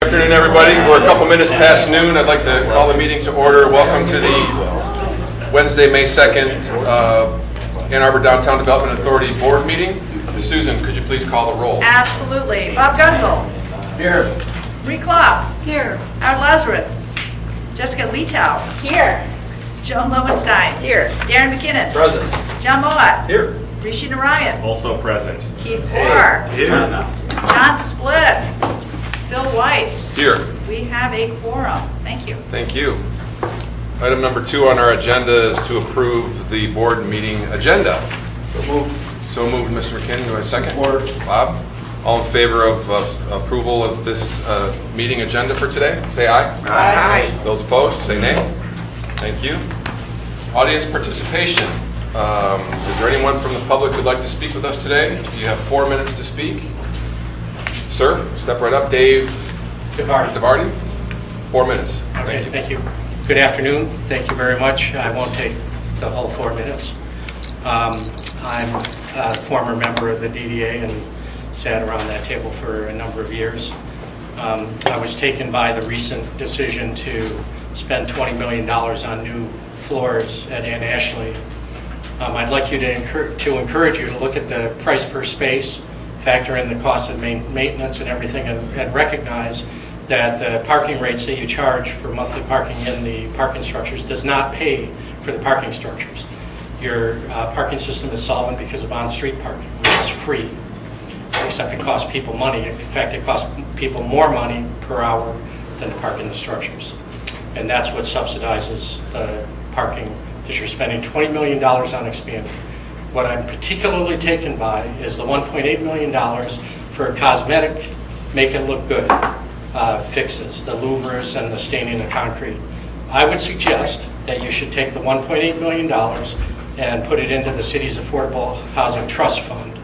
afternoon, everybody. We're a couple minutes past noon. I'd like to call the meeting to order. Welcome to the Wednesday, May 2nd, Ann Arbor Downtown Development Authority Board meeting. Susan, could you please call the roll? Absolutely. Bob Gunzel. Here. Marie Klopp. Here. Howard Lazarus. Jessica Leetow. Here. Joan Lowenstein. Here. Darren McKinnon. Present. John Moat. Here. Rishi Narayan. Also present. Keith Orr. Here. John Split. Phil Weiss. Here. We have a quorum. Thank you. Thank you. Item number 2 on our agenda is to approve the board meeting agenda. So moved, Mr. McKinnon. Do I second? Bob? All in favor of approval of this meeting agenda for today? Say aye. Aye. Those opposed, say nay. Thank you. Audience participation. Is there anyone from the public who'd like to speak with us today? You have 4 minutes to speak. Sir, step right up. Dave DeVardi. 4 minutes. Okay, thank you. Good afternoon. Thank you very much. I won't take the whole 4 minutes. I'm a former member of the DDA and sat around that table for a number of years. I was taken by the recent decision to spend $20 million on new floors at Ann Ashley. I'd like you to encourage you to look at the price per space, factor in the cost of maintenance and everything, and recognize that the parking rates that you charge for monthly parking in the parking structures does not pay for the parking structures. Your parking system is solvent because of on-street parking, which is free, except it costs people money. In fact, it costs people more money per hour than to park in the structures. And that's what subsidizes the parking that you're spending $20 million on expanding. What I'm particularly taken by is the $1.8 million for cosmetic, make it look good fixes, the louvers and the staining of concrete. I would suggest that you should take the $1.8 million and put it into the city's Affordable Housing Trust Fund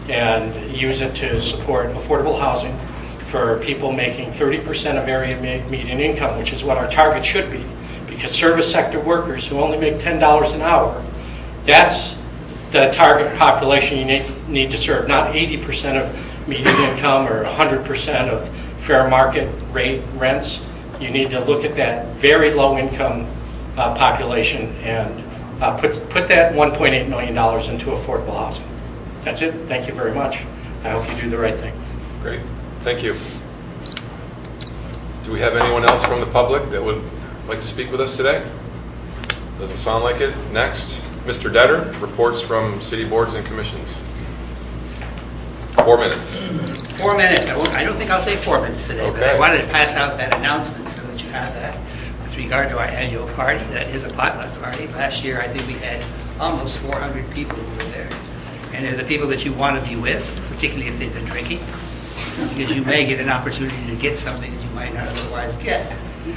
and use it to support affordable housing for people making 30% of area median income, which is what our target should be, because service sector workers who only make $10 an hour, that's the target population you need to serve, not 80% of median income or 100% of fair market rate rents. You need to look at that very low income population and put that $1.8 million into affordable housing. That's it. Thank you very much. I hope you do the right thing. Great. Thank you. Do we have anyone else from the public that would like to speak with us today? Doesn't sound like it. Next, Mr. Detter, reports from city boards and commissions. 4 minutes. 4 minutes. I don't think I'll take 4 minutes today, Okay. but I wanted to pass out that announcement so that you have that with regard to our annual party. That is a potluck party. Last year, I think we had almost 400 people who were there. And they're the people that you want to be with, particularly if they've been drinking, because you may get an opportunity to get something that you might not otherwise get.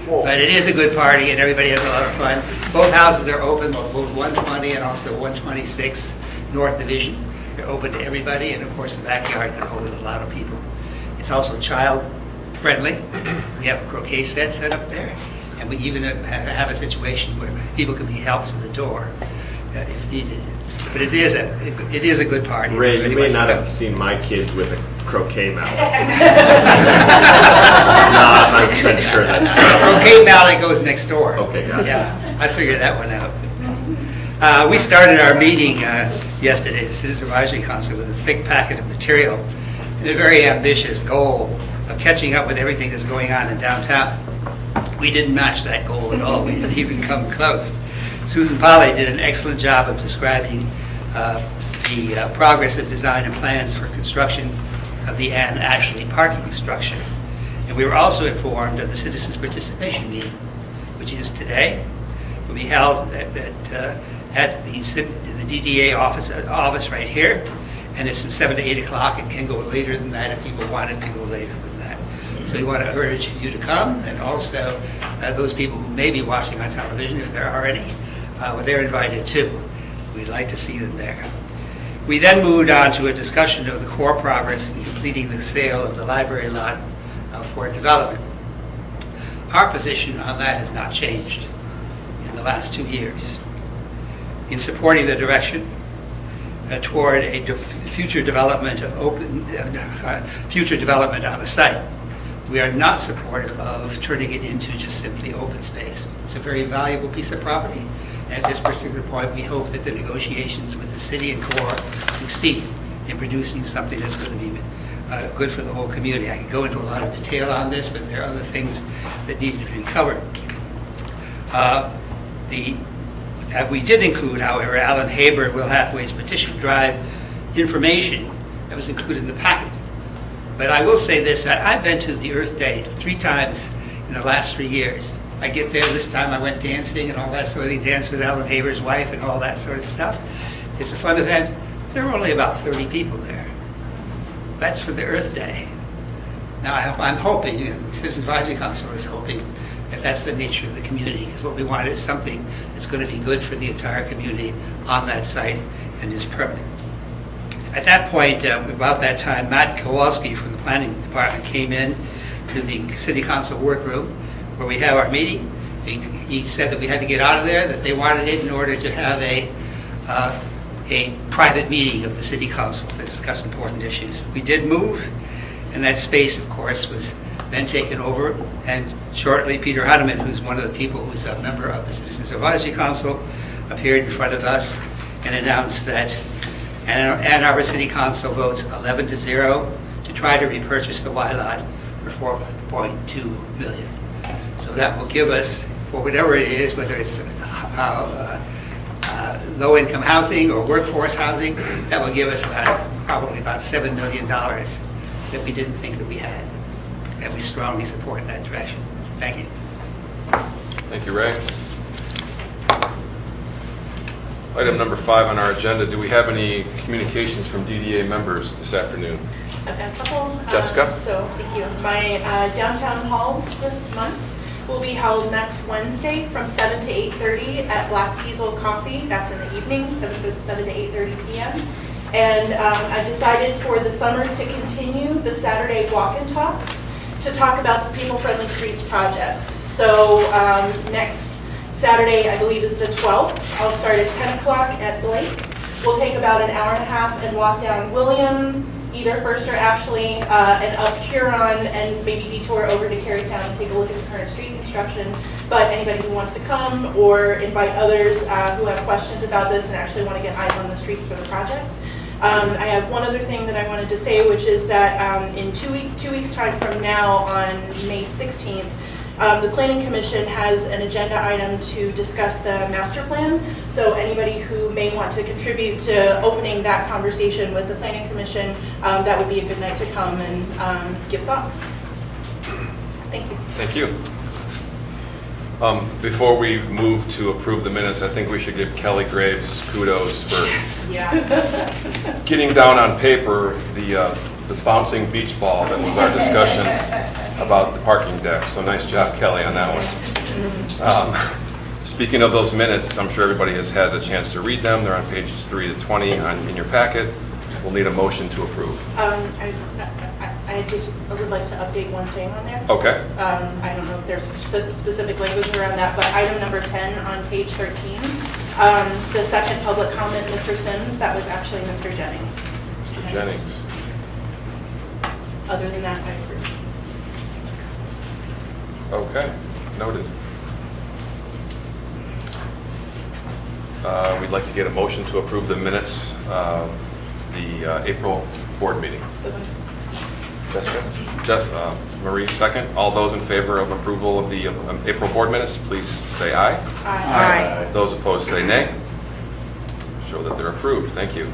But it is a good party, and everybody has a lot of fun. Both houses are open, both 120 and also 126 North Division. They're open to everybody, and of course the backyard can hold a lot of people. It's also child friendly. We have a croquet set up there, and we even have a situation where people can be helped to the door if needed. But it is a good party. Ray, you may not have seen my kids with a croquet mallet. Not 100% sure that's true. Croquet mallet goes next door. Okay, gotcha. Yeah, I figured that one out. We started our meeting yesterday, the Citizen Advisory Council, with a thick packet of material and a very ambitious goal of catching up with everything that's going on in downtown. We didn't match that goal at all. We didn't even come close. Susan Polley did an excellent job of describing the progress of design and plans for construction of the Ann Ashley parking structure. And we were also informed of the citizens' participation meeting, which is today. It will be held at the DDA office right here, and it's from 7 to 8 o'clock. It can go later than that if people wanted to go later than that. So we want to urge you to come, and also those people who may be watching on television, if there are any, they're invited too. We'd like to see them there. We then moved on to a discussion of the core progress in completing the sale of the library lot for development. Our position on that has not changed in the last 2 years. In supporting the direction toward a future development on the site, We are not supportive of turning it into just simply open space. It's a very valuable piece of property. And at this particular point, we hope that the negotiations with the city and CORE succeed in producing something that's going to be good for the whole community. I could go into a lot of detail on this, but there are other things that need to be covered. We did include, however, Alan Haber and Will Hathaway's petition drive information that was included in the packet. But I will say this, that I've been to the Earth Day 3 times in the last 3 years. I get there, this time I went dancing and all that sort of thing, danced with Alan Haber's wife and all that sort of stuff. It's a fun event. There were only about 30 people there. That's for the Earth Day. Now I'm hoping, and the Citizens Advisory Council is hoping, that that's the nature of the community, because what we want is something that's going to be good for the entire community on that site and is permanent. At that point, about that time, Matt Kowalski from the Planning Department came in to the City Council workroom where we have our meeting. He said that we had to get out of there, that they wanted it in order to have a private meeting of the City Council to discuss important issues. We did move, and that space, of course, was then taken over, and shortly Peter Hanneman, who's one of the people who's a member of the Citizens Advisory Council, appeared in front of us and announced that Ann Arbor City Council votes 11-0 to try to repurchase the Y lot for $4.2 million. So that will give us, for whatever it is, whether it's low-income housing or workforce housing, that will give us probably about $7 million that we didn't think that we had. And we strongly support that direction. Thank you. Thank you, Ray. Item number 5 on our agenda. Do we have any communications from DDA members this afternoon? I've got a couple. Jessica? Thank you. My downtown halls this month will be held next Wednesday from 7 to 8:30 at Black Diesel Coffee. That's in the evening, 7 to 8:30 p.m. And I decided for the summer to continue the Saturday walk-in talks to talk about the People-Friendly Streets projects. So next Saturday, I believe, is the 12th. I'll start at 10 o'clock at Blake. We'll take about an hour and a half and walk down William, either First or Ashley, and up Huron, and maybe detour over to Carytown and take a look at the current street construction. But anybody who wants to come or invite others who have questions about this and actually want to get eyes on the street for the projects. I have one other thing that I wanted to say, which is that in 2 weeks time from now, on May 16th, the Planning Commission has an agenda item to discuss the master plan. So anybody who may want to contribute to opening that conversation with the Planning Commission, that would be a good night to come and give thoughts. Thank you. Thank you. Before we move to approve the minutes, I think we should give Kelly Graves kudos for getting down on paper the bouncing beach ball that was our discussion about the parking deck. So nice job, Kelly, on that one. Speaking of those minutes, I'm sure everybody has had a chance to read them. They're on pages 3 to 20 in your packet. We'll need a motion to approve. I just would like to update one thing on there. Okay. I don't know if there's specific language around that, but item number 10 on page 13, the second public comment, Mr. Sims, that was actually Mr. Jennings. Mr. Jennings. Other than that, I agree. Okay, noted. We'd like to get a motion to approve the minutes of the April board meeting. So Jessica? Marie, second. All those in favor of approval of the April board minutes, please say aye. Aye. Those opposed say nay. Show that they're approved. Thank you.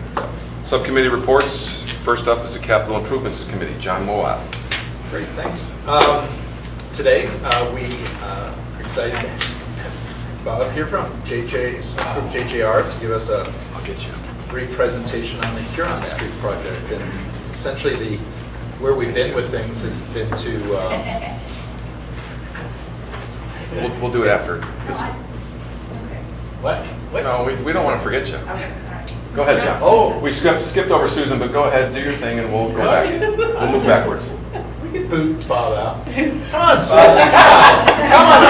Subcommittee reports. First up is the Capital Improvements Committee. John Moab. Great, thanks. Today we are excited to hear from JJR to give us a great presentation on the Huron Street project. And essentially where we've been with things has been to... We'll do it after. What? No, we don't want to forget you. Okay. Go ahead, John. Oh. We skipped over Susan, but go ahead, do your thing, and we'll go back. We'll move backwards. We can boot Bob out. Come on, Susan. Come on.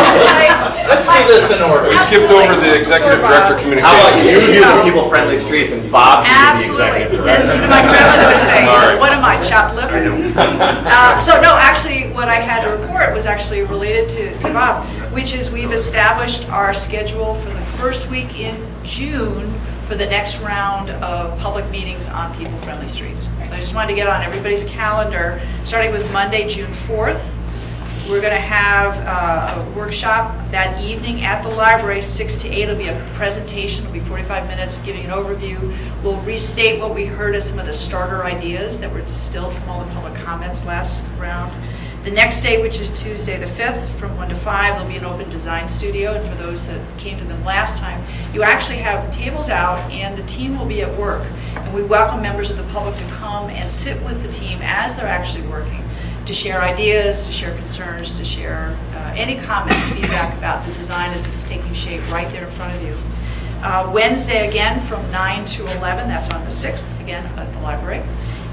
Let's do this in order. We skipped over the Executive Director Communications. How about you do the people-friendly streets and Bob do the Absolutely. executive As director? my grandmother would say, All right. what am I, chopped liver? I know. So no, actually, what I had to report was actually related to Bob, which is we've established our schedule for the first week in June for the next round of public meetings on people-friendly streets. So I just wanted to get on everybody's calendar, starting with Monday, June 4th. We're going to have a workshop that evening at the library, 6 to 8. It'll be a presentation. It'll be 45 minutes giving an overview. We'll restate what we heard as some of the starter ideas that were distilled from all the public comments last round. The next day, which is Tuesday the 5th, from 1 to 5, there'll be an open design studio. And for those that came to them last time, you actually have tables out and the team will be at work. And we welcome members of the public to come and sit with the team as they're actually working, to share ideas, to share concerns, to share any comments, feedback about the design as it's taking shape right there in front of you. Wednesday again from 9 to 11, that's on the 6th, again at the library.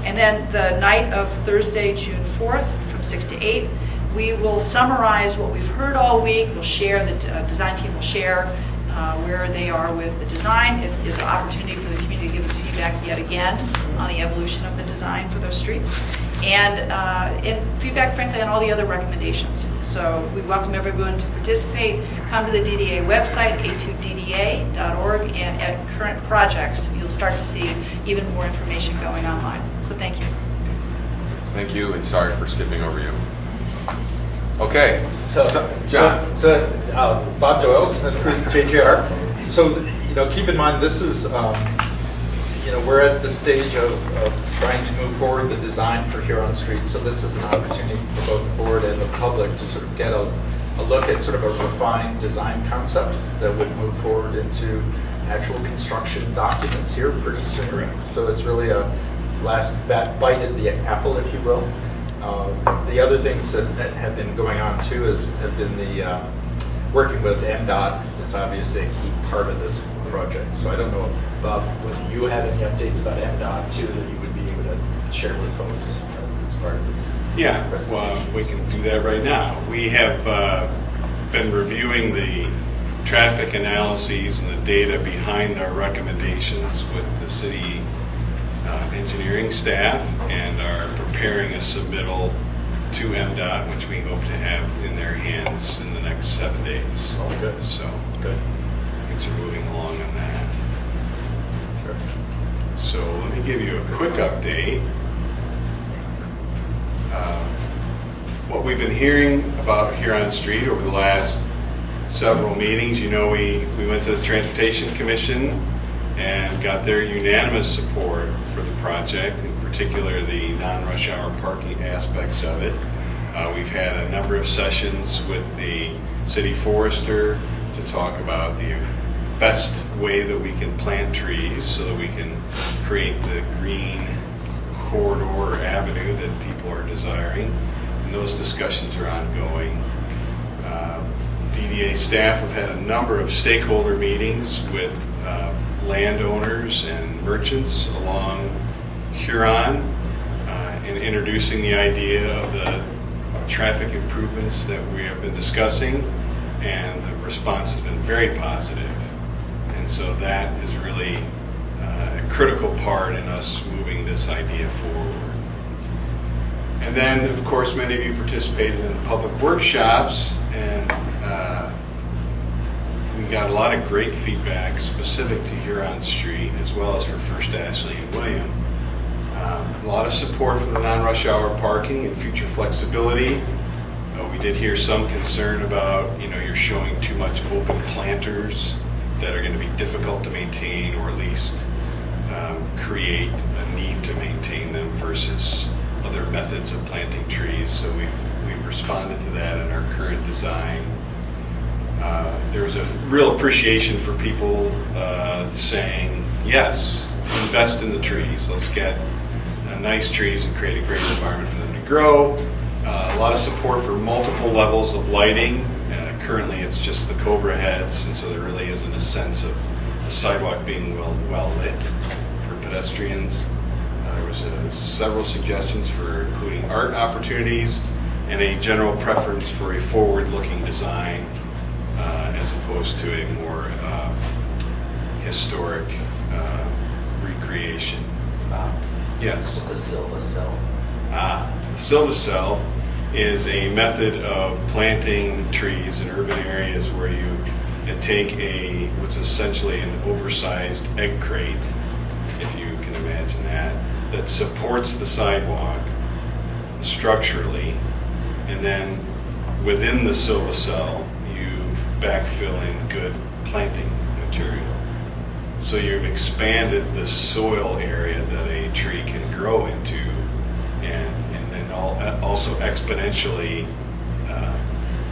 And then the night of Thursday, June 4th, from 6 to 8, we will summarize what we've heard all week. We'll share, the design team will share where they are with the design. It is an opportunity for the community to give us feedback yet again on the evolution of the design for those streets. And feedback, frankly, on all the other recommendations. So we welcome everyone to participate. Come to the DDA website, a2dda.org, and at current projects, you'll start to see even more information going online. So thank you. Thank you, and sorry for skipping over you. Okay, John. Bob Doyle, Smith Creek JJR. So, keep in mind, this is, we're at the stage of trying to move forward the design for Huron Street. So this is an opportunity for both the board and the public to sort of get a look at sort of a refined design concept that would move forward into actual construction documents here pretty soon. So it's really a last bite at the apple, if you will. The other things that have been going on too have been the working with MDOT is obviously a key part of this project. So I don't know, Bob, whether you have any updates about MDOT too that you would be able to share with folks as part of this. Yeah, well, we can do that right now. We have been reviewing the traffic analyses and the data behind our recommendations with the city engineering staff and are preparing a submittal to MDOT, which we hope to have in their hands in the next 7 days. Oh, good. So good. Things are moving along on that. Sure. So let me give you a quick update. What we've been hearing about Huron Street over the last several meetings, we went to the Transportation Commission and got their unanimous support for the project, in particular the non-rush hour parking aspects of it. We've had a number of sessions with the city forester to talk about the best way that we can plant trees so that we can create the green corridor or avenue that people are desiring. And those discussions are ongoing. DDA staff have had a number of stakeholder meetings with landowners and merchants along Huron in introducing the idea of the traffic improvements that we have been discussing, and the response has been very positive. And so that is really a critical part in us moving this idea forward. And then, of course, many of you participated in the public workshops, and we got a lot of great feedback specific to Huron Street, as well as for First Ashley and William. A lot of support for the non-rush hour parking and future flexibility. We did hear some concern about, you're showing too much open planters that are going to be difficult to maintain, or at least create a need to maintain them versus other methods of planting trees. So we've responded to that in our current design. There's a real appreciation for people saying, yes, invest in the trees. Let's get nice trees and create a great environment for them to grow. A lot of support for multiple levels of lighting. Currently it's just the Cobra heads, and so there really isn't a sense of the sidewalk being well lit for pedestrians. There was several suggestions for including art opportunities and a general preference for a forward-looking design as opposed to a more historic recreation. Wow. Yes. What's a Silva cell? The Silva cell is a method of planting trees in urban areas where you take what's essentially an oversized egg crate, if you can imagine that supports the sidewalk structurally, and then within the silvocell you backfill in good planting material. So you've expanded the soil area that a tree can grow into, and then also exponentially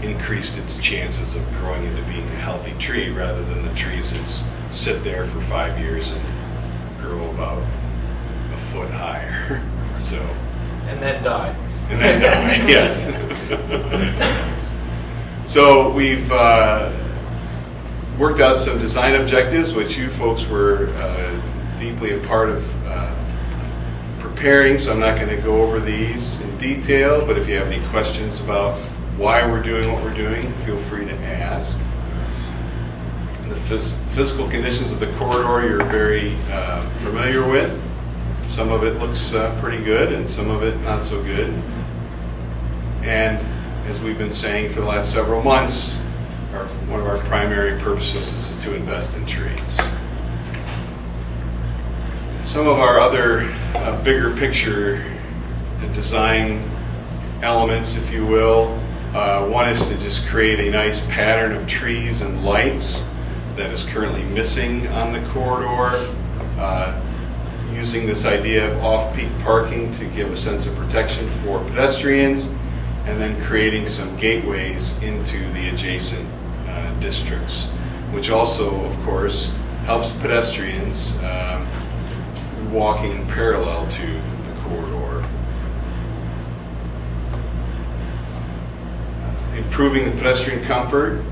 increased its chances of growing into being a healthy tree, rather than the trees that sit there for 5 years and grow about a foot higher. So. And then die. And then die, yes. So we've worked out some design objectives, which you folks were deeply a part of preparing, so I'm not going to go over these in detail, but if you have any questions about why we're doing what we're doing, feel free to ask. The physical conditions of the corridor you're very familiar with. Some of it looks pretty good, and some of it not so good. And as we've been saying for the last several months, one of our primary purposes is to invest in trees. Some of our other bigger picture design elements, if you will, one is to just create a nice pattern of trees and lights that is currently missing on the corridor, using this idea of off-peak parking to give a sense of protection for pedestrians, and then creating some gateways into the adjacent districts, which also, of course, helps pedestrians walking parallel to the corridor. Improving the pedestrian comfort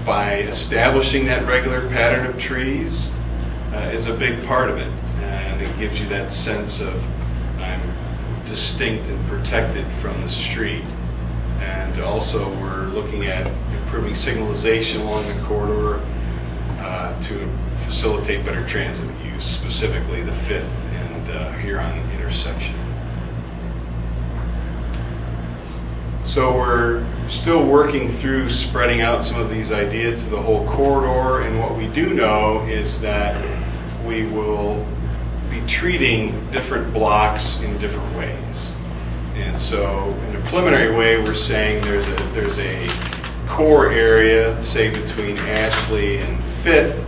by establishing that regular pattern of trees is a big part of it, and it gives you that sense of I'm distinct and protected from the street. And also we're looking at improving signalization along the corridor to facilitate better transit use, specifically the 5th and Huron intersection. So we're still working through spreading out some of these ideas to the whole corridor, and what we do know is that we will be treating different blocks in different ways. And so in a preliminary way, we're saying there's a core area, say between Ashley and 5th,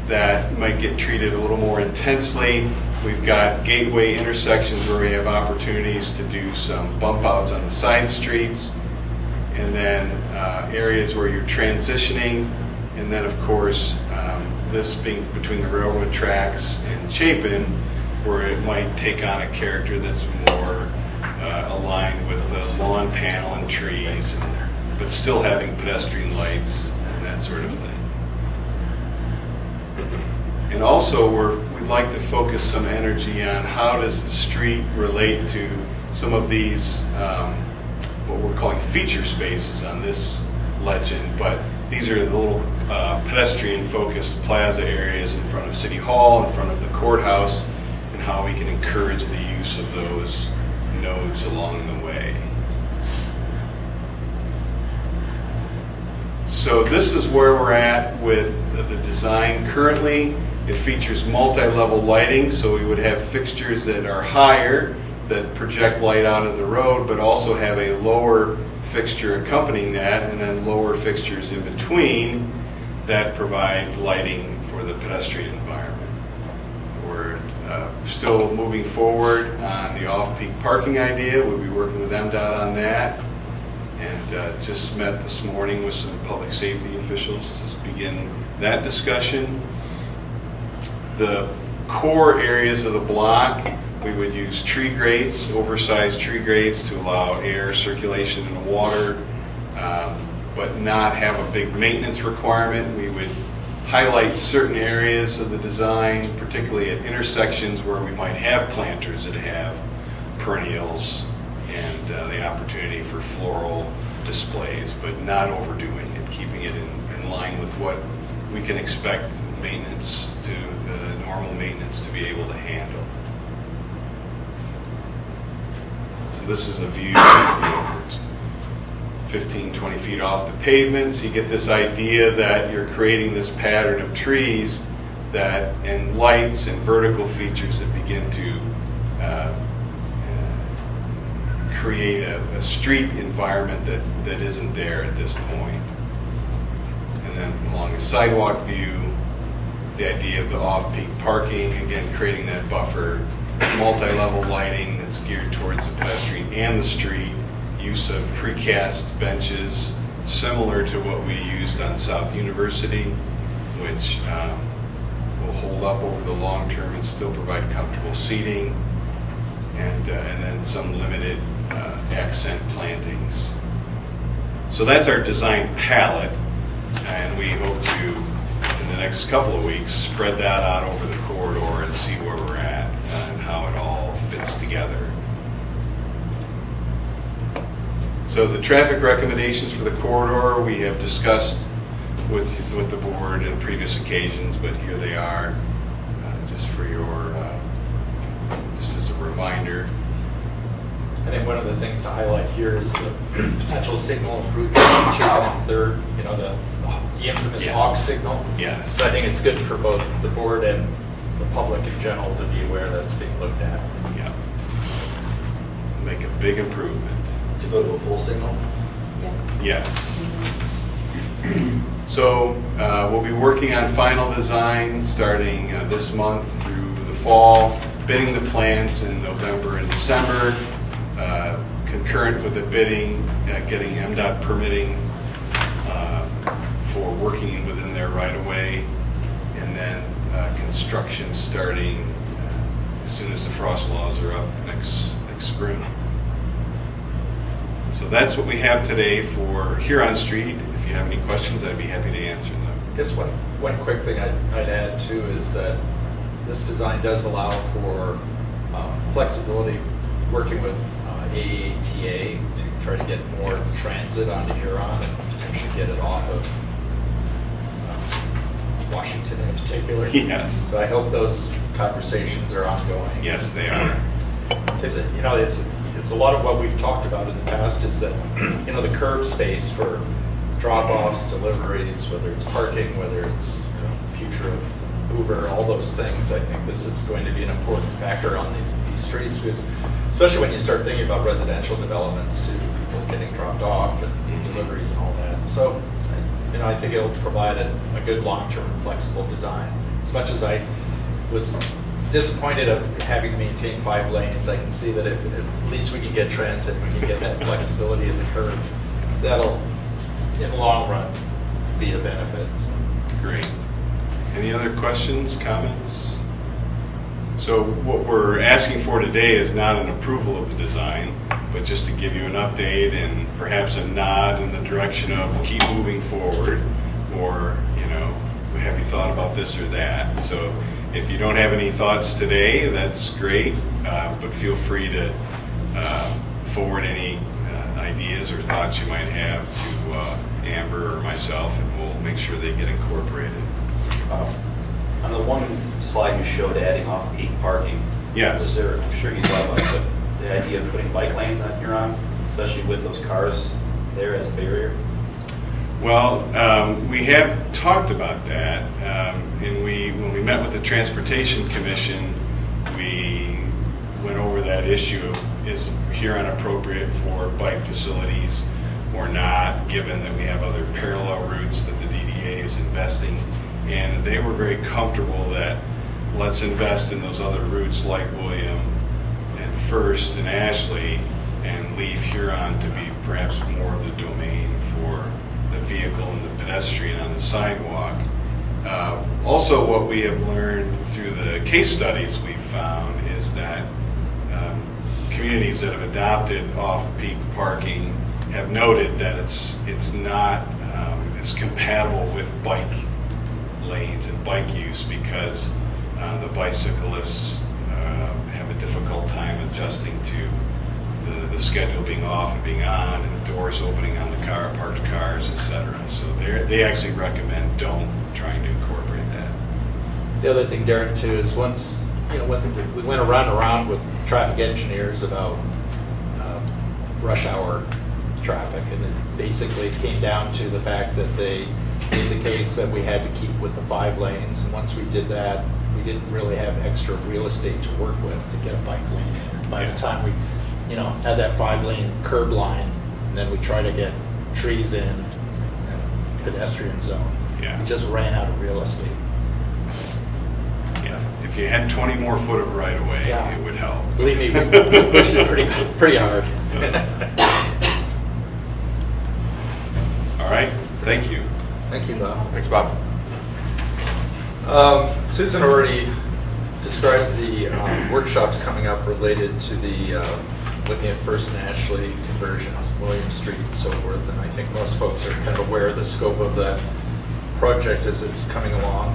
that might get treated a little more intensely. We've got gateway intersections where we have opportunities to do some bump outs on the side streets, and then areas where you're transitioning, and then of course this being between the railroad tracks and Chapin, where it might take on a character that's more aligned with the lawn panel and trees, but still having pedestrian lights and that sort of thing. And also we'd like to focus some energy on how does the street relate to some of these what we're calling feature spaces on this legend, but these are the little pedestrian-focused plaza areas in front of City Hall, in front of the courthouse, and how we can encourage the use of those nodes along the way. So this is where we're at with the design currently. It features multi-level lighting, so we would have fixtures that are higher that project light out of the road, but also have a lower fixture accompanying that, and then lower fixtures in between that provide lighting for the pedestrian environment. We're still moving forward on the off-peak parking idea. We'll be working with MDOT on that, and just met this morning with some public safety officials to begin that discussion. The core areas of the block, we would use tree grates, oversized tree grates, to allow air circulation in the water, but not have a big maintenance requirement. We would highlight certain areas of the design, particularly at intersections where we might have planters that have perennials and the opportunity for floral displays, but not overdoing it, keeping it in line with what we can expect maintenance to, normal maintenance to be able to handle. So this is a view, you know, 15, 20 feet off the pavement. So you get this idea that you're creating this pattern of trees that, and lights and vertical features that begin to create a street environment that isn't there at this point. And then along the sidewalk view, the idea of the off-peak parking, again, creating that buffer, multi-level lighting that's geared towards the pedestrian and the street, use of precast benches similar to what we used on South University, which will hold up over the long term and still provide comfortable seating, and then some limited accent plantings. So that's our design palette, and we hope to, in the next couple of weeks, spread that out over the corridor and see where we're at and how it all fits together. So the traffic recommendations for the corridor we have discussed with the board in previous occasions, but here they are, just for your, just as a reminder. I think one of the things to highlight here is the potential signal improvement in Chicken and Third, you know, the infamous hawk signal. Yes. So I think it's good for both the board and the public in general to be aware that's being looked at. Yeah. Make a big improvement. To go to a full signal? Yes. So we'll be working on final design starting this month through the fall, bidding the plans in November and December, concurrent with the bidding, getting MDOT permitting for working within their right-of-way, and then construction starting as soon as the frost laws are up next spring. So that's what we have today for Huron Street. If you have any questions, I'd be happy to answer them. I guess one quick thing I'd add too is that this design does allow for flexibility, working with AATA to try to get more transit onto Huron and potentially get it off of Washington in particular. Yes. So I hope those conversations are ongoing. Yes, they are. Because you know, it's a lot of what we've talked about in the past is that, you know, the curb space for drop-offs, deliveries, whether it's parking, whether it's, you know, the future of Uber, all those things. I think this is going to be an important factor on these streets, because especially when you start thinking about residential developments too, people getting dropped off and deliveries and all that. So, you know, I think it'll provide a good long-term flexible design. As much as I was disappointed of having to maintain 5 lanes, I can see that if at least we can get transit, we can get that flexibility in the curve, that'll, in the long run, be a benefit. Great. Any other questions, comments? So what we're asking for today is not an approval of the design, but just to give you an update and perhaps a nod in the direction of keep moving forward, or, you know, have you thought about this or that? So if you don't have any thoughts today, that's great, but feel free to forward any ideas or thoughts you might have to Amber or myself, and we'll make sure they get incorporated. On the one slide you showed adding off-peak parking. Yes. Was there, I'm sure you thought about the idea of putting bike lanes on Huron, especially with those cars there as a barrier? Well, we have talked about that, and when we met with the Transportation Commission, we went over that issue of is Huron appropriate for bike facilities or not, given that we have other parallel routes that the DDA is investing, and they were very comfortable that let's invest in those other routes like William and First and Ashley, and leave Huron to be perhaps more of the domain for the vehicle and the pedestrian on the sidewalk. Also, what we have learned through the case studies we've found is that communities that have adopted off-peak parking have noted that it's not as compatible with bike lanes and bike use, because the bicyclists have a difficult time adjusting to the schedule being off and being on, and the doors opening on the parked cars, etc. So they actually recommend trying to incorporate that. The other thing, Darren, too, is once, you know, when we went around with traffic engineers about rush hour traffic. And it basically came down to the fact that they made the case that we had to keep with the 5 lanes. And once we did that, we didn't really have extra real estate to work with to get a bike lane in. And by the time we, had that 5-lane curb line, and then we try to get trees in and pedestrian zone, Yeah. we just ran out of real estate. Yeah, if you had 20 more foot of right of way, Yeah. it would help. Believe me, we pushed it pretty hard. All right, thank you. Thank you, Bob. Thanks, Bob. Susan already described the workshops coming up related to the looking at First and Ashley conversions, William Street and so forth, and I think most folks are kind of aware of the scope of that project as it's coming along.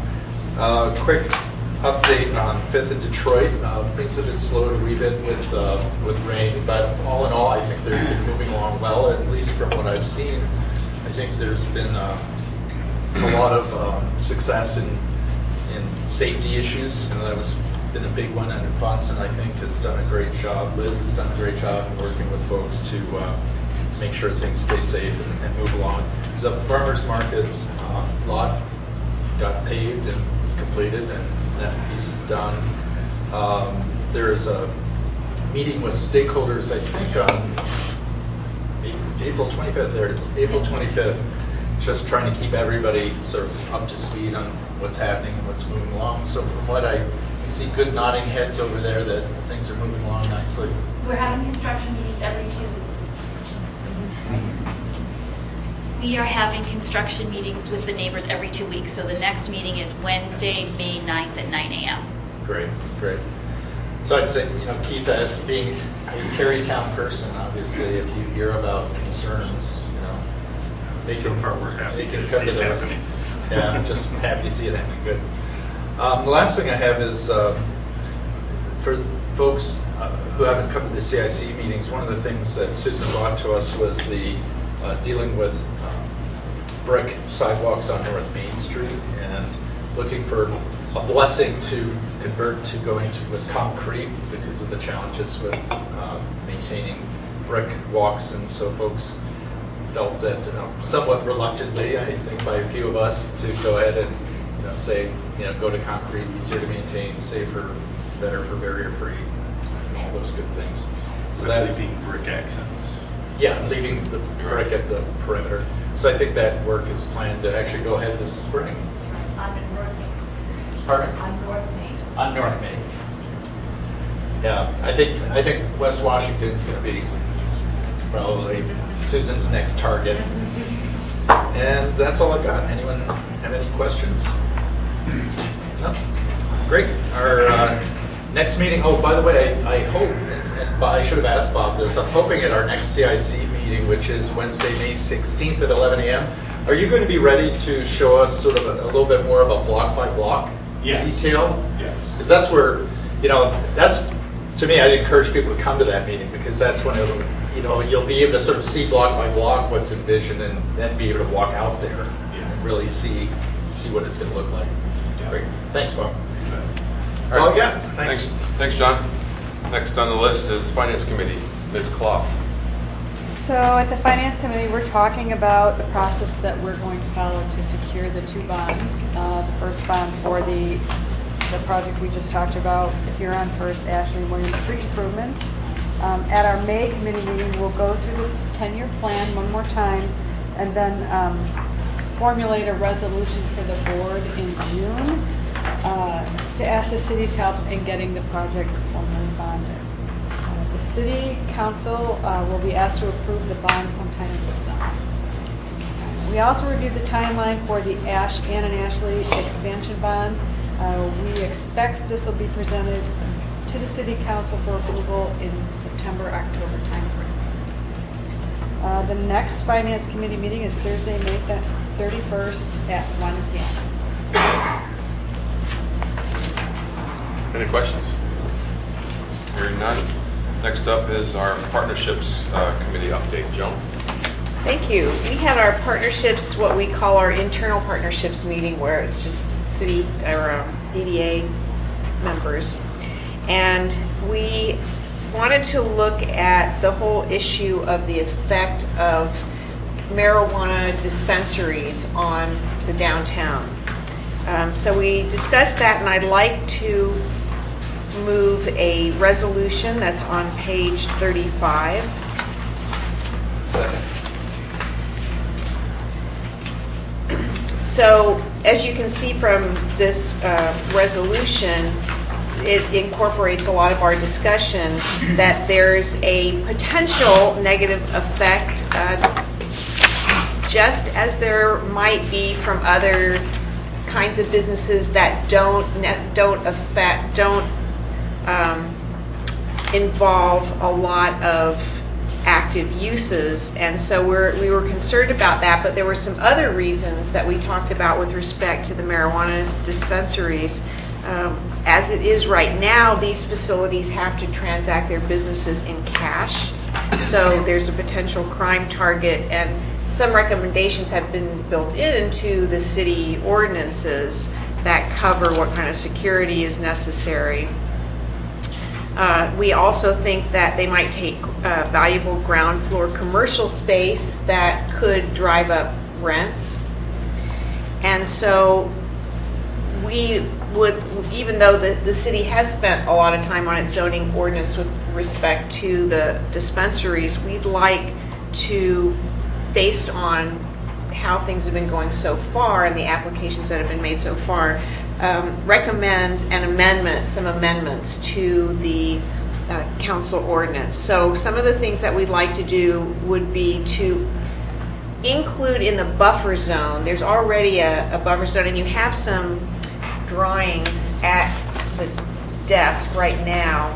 Quick update on 5th and Detroit. Things have been slowed a wee bit with rain, but all in all, I think they've been moving along well, at least from what I've seen. I think there's been a lot of success in safety issues, and that was been a big one. And Fonson, I think, has done a great job. Liz has done a great job in working with folks to make sure things stay safe and move along. The farmers market lot got paved and was completed, and that piece is done. There is a meeting with stakeholders, I think, on April 25th. There it is, April 25th. Just trying to keep everybody sort of up to speed on what's happening and what's moving along. So from what I see, good nodding heads over there that things are moving along nicely. We're having construction meetings every 2 weeks. We are having construction meetings with the neighbors every 2 weeks. So the next meeting is Wednesday, May 9th at 9 a.m. Great, great. So I'd say, Keith, as being a Carytown person, obviously, if you hear about concerns, So far, we're happy they can to come see to it those. happening. Yeah, I'm just happy to see it happening. Good. The last thing I have is for folks who haven't come to the CIC meetings, one of the things that Susan brought to us was the dealing with brick sidewalks on North Main Street and looking for a blessing to convert to going to with concrete because of the challenges with maintaining brick walks. And so folks felt that somewhat reluctantly, I think by a few of us, to go ahead and say, go to concrete, easier to maintain, safer, better for barrier-free, and all those good things. So that leaving brick accents. Yeah, leaving the brick at the perimeter. So I think that work is planned to actually go ahead this spring. On North Main. Pardon? On North Main. On North Main. Yeah, I think West Washington's going to be probably Susan's next target. And that's all I've got. Anyone have any questions? No? Great. Our next meeting, oh, by the way, I hope, and I should have asked Bob this, I'm hoping at our next CIC meeting, which is Wednesday, May 16th at 11 a.m., are you going to be ready to show us sort of a little bit more of a block-by-block detail? Yes. Because that's where, that's, to me, I'd encourage people to come to that meeting because that's when it'll, you'll be able to sort of see block by block what's envisioned and then be able to walk out there and really see what it's going to look like. Yeah. Great. Thanks, Bob. That's all I got. Thanks. Thanks, John. Next on the list is Finance Committee, Ms. Clough. So at the Finance Committee, we're talking about the process that we're going to follow to secure the 2 bonds. The first bond for the project we just talked about here on First Ashley William Street improvements. At our May committee meeting, we'll go through the 10-year plan one more time and then formulate a resolution for the board in June to ask the city's help in getting the project formally bonded. The city council will be asked to approve the bond sometime in the summer. We also reviewed the timeline for the Ann and Ashley expansion bond. We expect this will be presented to the city council for approval in September-October timeframe. The next finance committee meeting is Thursday, May 31st at 1 p.m. Any questions? Hearing none. Next up is our Partnerships Committee update. Joan? Thank you. We had our partnerships, what we call our internal partnerships meeting, where it's just city or DDA members. And we wanted to look at the whole issue of the effect of marijuana dispensaries on the downtown. So we discussed that, and I'd like to move a resolution that's on page 35. So as you can see from this resolution, it incorporates a lot of our discussion that there's a potential negative effect, just as there might be from other kinds of businesses that don't involve a lot of active uses. And so we were concerned about that, but there were some other reasons that we talked about with respect to the marijuana dispensaries. As it is right now, these facilities have to transact their businesses in cash, so there's a potential crime target, and some recommendations have been built into the city ordinances that cover what kind of security is necessary. We also think that they might take valuable ground floor commercial space that could drive up rents. And so we would, even though the city has spent a lot of time on its zoning ordinance with respect to the dispensaries, we'd like to, based on how things have been going so far and the applications that have been made so far, recommend some amendments to the council ordinance. So some of the things that we'd like to do would be to include in the buffer zone, there's already a buffer zone, and you have some drawings at the desk right now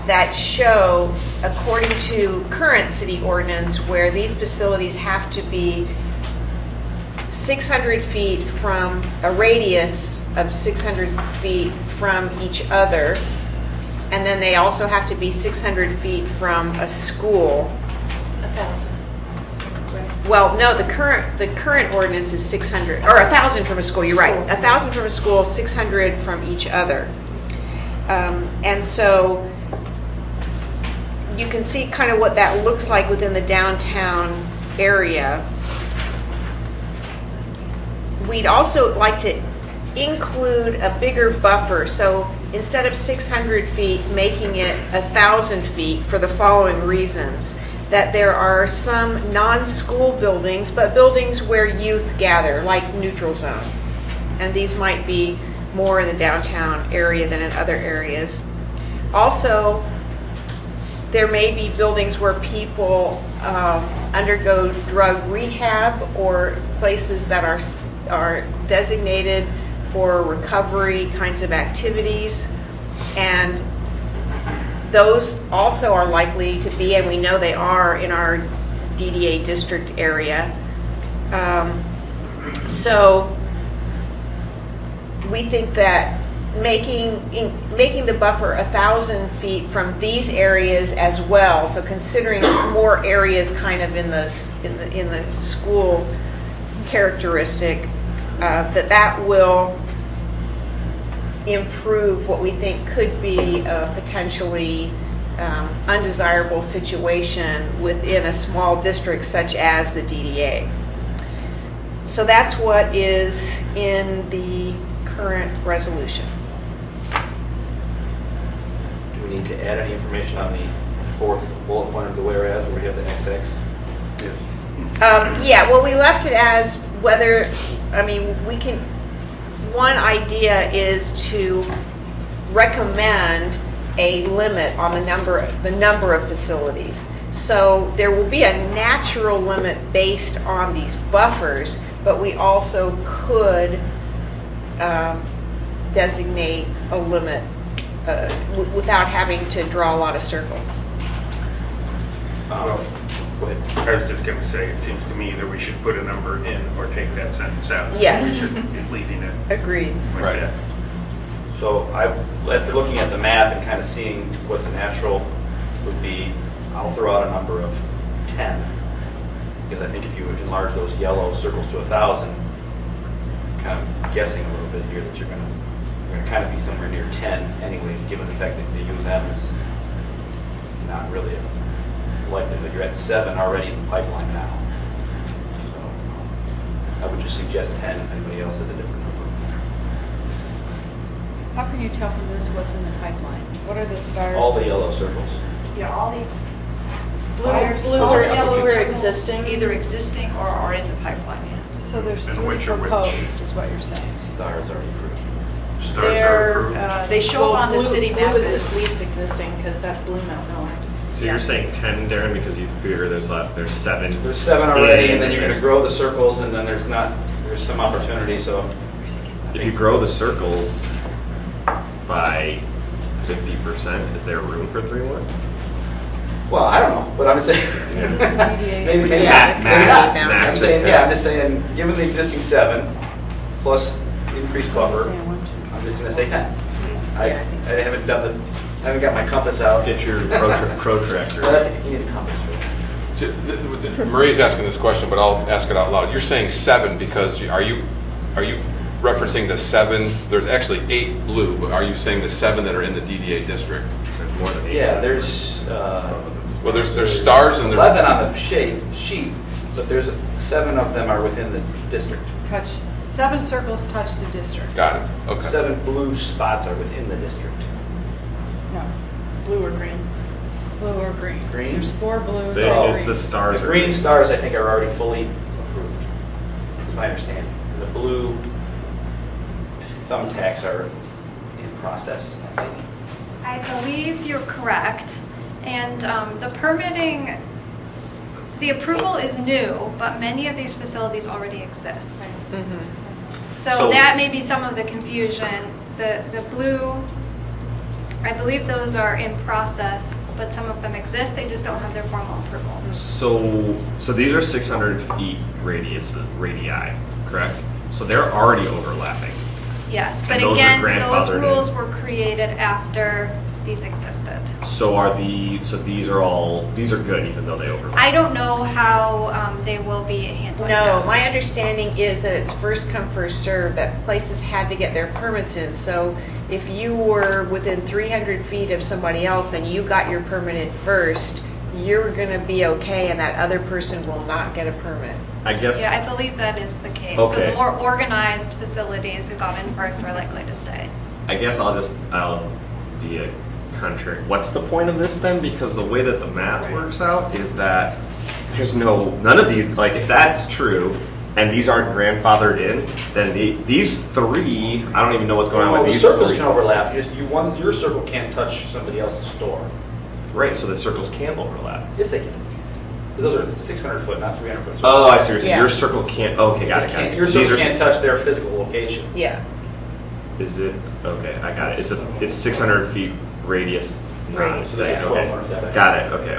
that show, according to current city ordinance, where these facilities have to be 600 feet from a radius of 600 feet from each other, and then they also have to be 600 feet from a school. 1,000. Well, no, the current ordinance is 600, or 1,000 from a school. You're right, 1,000 from a school, 600 from each other, and so you can see kind of what that looks like within the downtown area. We'd also like to include a bigger buffer, so instead of 600 feet, making it 1,000 feet for the following reasons. That there are some non-school buildings, but buildings where youth gather, like neutral zone. And these might be more in the downtown area than in other areas. Also, there may be buildings where people undergo drug rehab, or places that are designated for recovery kinds of activities, and those also are likely to be, and we know they are, in our DDA district area. So we think that making the buffer 1,000 feet from these areas as well, so considering more areas kind of in the school characteristic, that will improve what we think could be a potentially undesirable situation within a small district such as the DDA. So that's what is in the current resolution. Do we need to add any information on the fourth bullet point of the whereas, where we have the XX? Yes. Yeah, well, we left it as whether, I mean, we can, one idea is to recommend a limit on the number of facilities. So there will be a natural limit based on these buffers, but we also could designate a limit without having to draw a lot of circles. Go ahead. I was just going to say, it seems to me that we should put a number in or take that sentence out. Yes. We shouldn't be leaving it Agreed. like Right. that. So after looking at the map and kind of seeing what the natural would be, I'll throw out a number of 10. Because I think if you would enlarge those yellow circles to 1,000, kind of guessing a little bit here that you're going to kind of be somewhere near 10 anyways, given the fact that the youth happens not really a likelihood. You're at 7 already in the pipeline now. So I would just suggest 10 if anybody else has a different number. How can you tell from this what's in the pipeline? What are the stars? All the yellow versus- circles. Yeah, all the Blue all are the yellow either circles, existing. either existing or are in the pipeline. So there's And 3 which are which? proposed, is what you're saying. Stars already approved. Stars are They're, approved. they show up on the city map. Blue is as- at least existing, because that's Blue Mountain Mill. So you're saying 10, Darren, because you figure there's 7. There's 7 already, and then you're going there's- to grow the circles, and then there's some opportunity, so. If you grow the circles by 50%, is there room for 3 more? Well, I don't know, but I'm just saying. This is the DDA. Maybe Yeah, not. it's Maybe max- not. max I'm at saying, 10. yeah, I'm just saying, given the existing 7 plus increased buffer, Saying 1, 2, I'm just going to say 10. I Yeah, I think so. haven't got my compass out. Get your protractor. Well, that's, you need a compass for that. Marie's asking this question, but I'll ask it out loud. You're saying 7 because are you referencing the 7? There's actually 8 blue, but are you saying the 7 that are in the DDA district? There's more than 8. Yeah, there's Well, there's stars and there's 11 on the sheet, but there's 7 of them are within the district. Touch, 7 circles touch the district. Got it. Okay. 7 blue spots are within the district. No, Blue or green. blue or green. Green? There's 4 blue, They- 3 Oh. It's the green. stars. The are green stars, I think, are already fully approved, is my understanding. And the blue thumbtacks are in process, I think. I believe you're correct. And the permitting, the approval is new, but many of these facilities already exist. So So- that may be some of the confusion. The blue, I believe those are in process, but some of them exist, they just don't have their formal approval. So these are 600 feet radii, correct? So they're already overlapping. Yes, And but those are again, those grandfathered in. rules were created after these existed. So these are good even though they overlap. I don't know how they will be handling No, that. my understanding is that it's first come, first served, that places had to get their permits in. So if you were within 300 feet of somebody else and you got your permit in first, you're gonna be okay and that other person will not get a permit. I guess. Yeah, I believe that is the case. So Okay. the more organized facilities who got in first are likely to stay. I guess I'll be a contrary. What's the point of this then? Because the way that the math works out is that there's none of these, like if that's true and these aren't grandfathered in, then these 3, I don't even know what's going on Well, with the these circles 3. can overlap, your circle can't touch somebody else's store. Right, so the circles can't overlap. Yes, they can. Because those are 600 foot, not 300 foot. Oh, I see what you're saying. Yeah. Your circle can't, okay, got it. Your These circle are can't touch their physical location. Yeah. Is it? Okay, I got it. It's 600 feet radius. Radius, So that's yeah. 1,200 foot. Got it. Okay.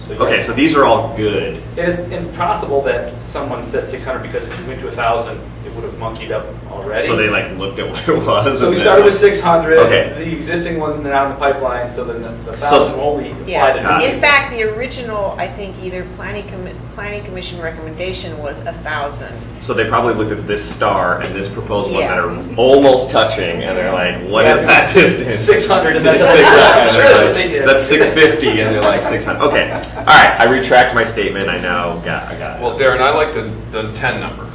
So you Okay, got- so these are all good. It's possible that someone said 600 because if you went to 1,000, it would have monkeyed up already. So they like looked at what it was. So and we then, started with like- 600. Okay. The existing ones are now in the pipeline, so then the 1,000 So- will only apply Yeah. to Got new it. In fact, the original, I think either planning commission recommendation was 1,000. So they probably looked at this star and this proposed one Yeah. that are almost touching, and they're like, "What Yeah, is that distance?" 600, and that's It's 600. 600, I'm sure that's what they did. That's 650, and they're like 600. Okay, all right. I retract my statement. I got it. Well, Darren, I like the 10 number